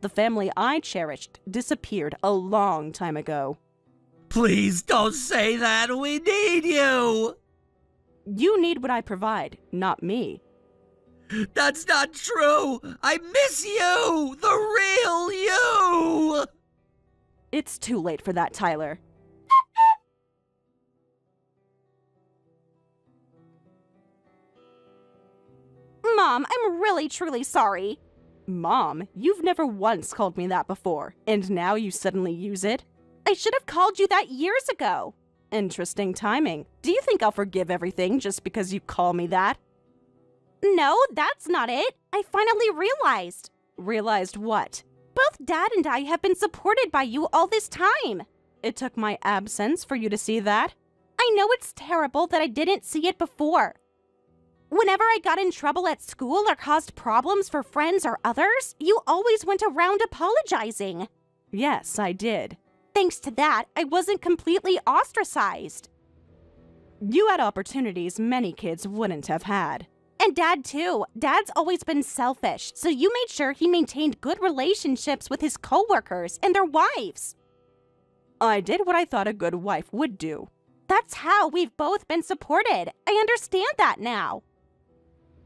The family I cherished disappeared a long time ago. Please don't say that. We need you. You need what I provide, not me. That's not true. I miss you. The real you. It's too late for that, Tyler. Mom, I'm really truly sorry. Mom, you've never once called me that before, and now you suddenly use it? I should have called you that years ago. Interesting timing. Do you think I'll forgive everything just because you call me that? No, that's not it. I finally realized. Realized what? Both Dad and I have been supported by you all this time. It took my absence for you to see that? I know it's terrible that I didn't see it before. Whenever I got in trouble at school or caused problems for friends or others, you always went around apologizing. Yes, I did. Thanks to that, I wasn't completely ostracized. You had opportunities many kids wouldn't have had. And Dad, too. Dad's always been selfish, so you made sure he maintained good relationships with his coworkers and their wives. I did what I thought a good wife would do. That's how we've both been supported. I understand that now.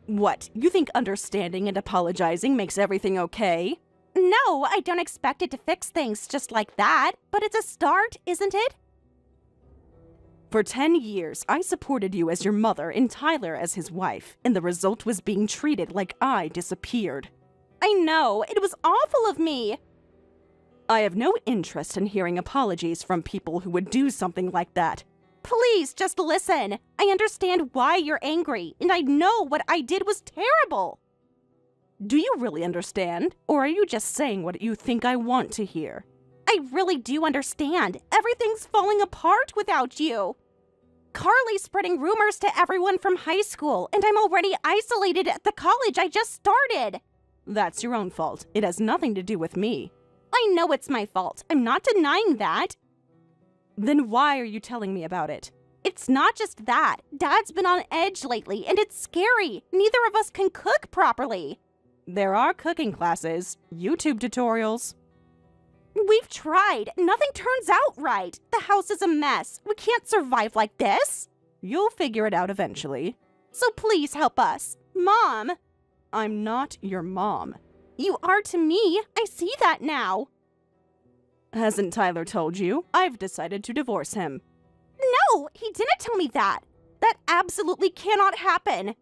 What, you think understanding and apologizing makes everything okay? No, I don't expect it to fix things just like that, but it's a start, isn't it? For 10 years, I supported you as your mother and Tyler as his wife, and the result was being treated like I disappeared. I know, it was awful of me. I have no interest in hearing apologies from people who would do something like that. Please, just listen. I understand why you're angry, and I know what I did was terrible. Do you really understand, or are you just saying what you think I want to hear? I really do understand. Everything's falling apart without you. Carly's spreading rumors to everyone from high school, and I'm already isolated at the college I just started. That's your own fault. It has nothing to do with me. I know it's my fault. I'm not denying that. Then why are you telling me about it? It's not just that. Dad's been on edge lately, and it's scary. Neither of us can cook properly. There are cooking classes, YouTube tutorials. We've tried. Nothing turns out right. The house is a mess. We can't survive like this. You'll figure it out eventually. So please help us. Mom! I'm not your mom. You are to me. I see that now. Hasn't Tyler told you? I've decided to divorce him. No, he didn't tell me that. That absolutely cannot happen.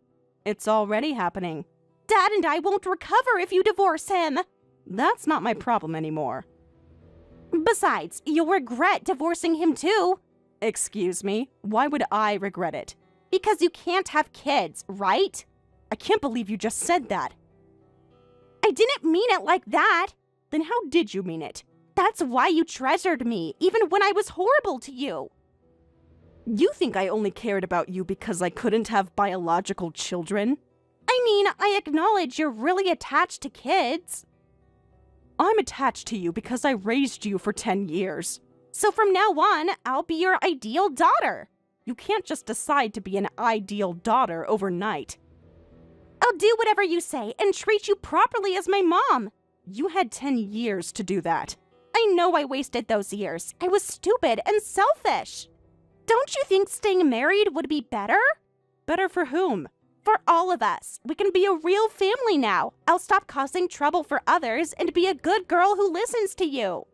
It's already happening. Dad and I won't recover if you divorce him. That's not my problem anymore. Besides, you'll regret divorcing him too. Excuse me? Why would I regret it? Because you can't have kids, right? I can't believe you just said that. I didn't mean it like that. Then how did you mean it? That's why you treasured me, even when I was horrible to you. You think I only cared about you because I couldn't have biological children? I mean, I acknowledge you're really attached to kids. I'm attached to you because I raised you for 10 years. So from now on, I'll be your ideal daughter. You can't just decide to be an ideal daughter overnight. I'll do whatever you say and treat you properly as my mom. You had 10 years to do that. I know I wasted those years. I was stupid and selfish. Don't you think staying married would be better? Better for whom? For all of us. We can be a real family now. I'll stop causing trouble for others and be a good girl who listens to you.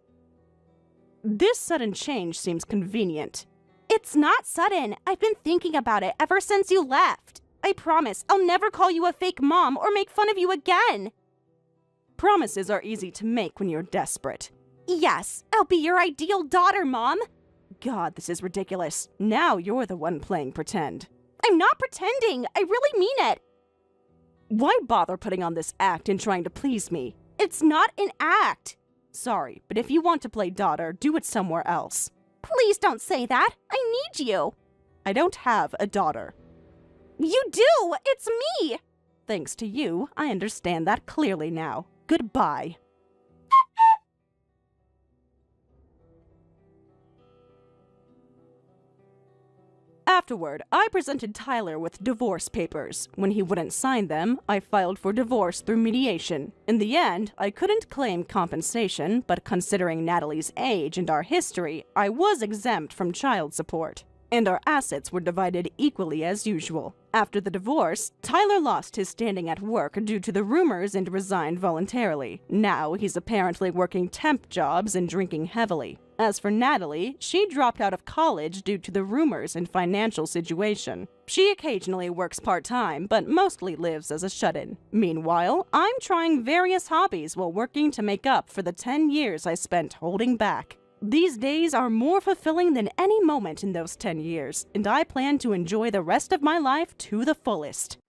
This sudden change seems convenient. It's not sudden. I've been thinking about it ever since you left. I promise I'll never call you a fake mom or make fun of you again. Promises are easy to make when you're desperate. Yes, I'll be your ideal daughter, Mom. God, this is ridiculous. Now you're the one playing pretend. I'm not pretending. I really mean it. Why bother putting on this act and trying to please me? It's not an act. Sorry, but if you want to play daughter, do it somewhere else. Please don't say that. I need you. I don't have a daughter. You do! It's me! Thanks to you, I understand that clearly now. Goodbye. Afterward, I presented Tyler with divorce papers. When he wouldn't sign them, I filed for divorce through mediation. In the end, I couldn't claim compensation, but considering Natalie's age and our history, I was exempt from child support. And our assets were divided equally as usual. After the divorce, Tyler lost his standing at work due to the rumors and resigned voluntarily. Now he's apparently working temp jobs and drinking heavily. As for Natalie, she dropped out of college due to the rumors and financial situation. She occasionally works part-time, but mostly lives as a shut-in. Meanwhile, I'm trying various hobbies while working to make up for the 10 years I spent holding back. These days are more fulfilling than any moment in those 10 years, and I plan to enjoy the rest of my life to the fullest.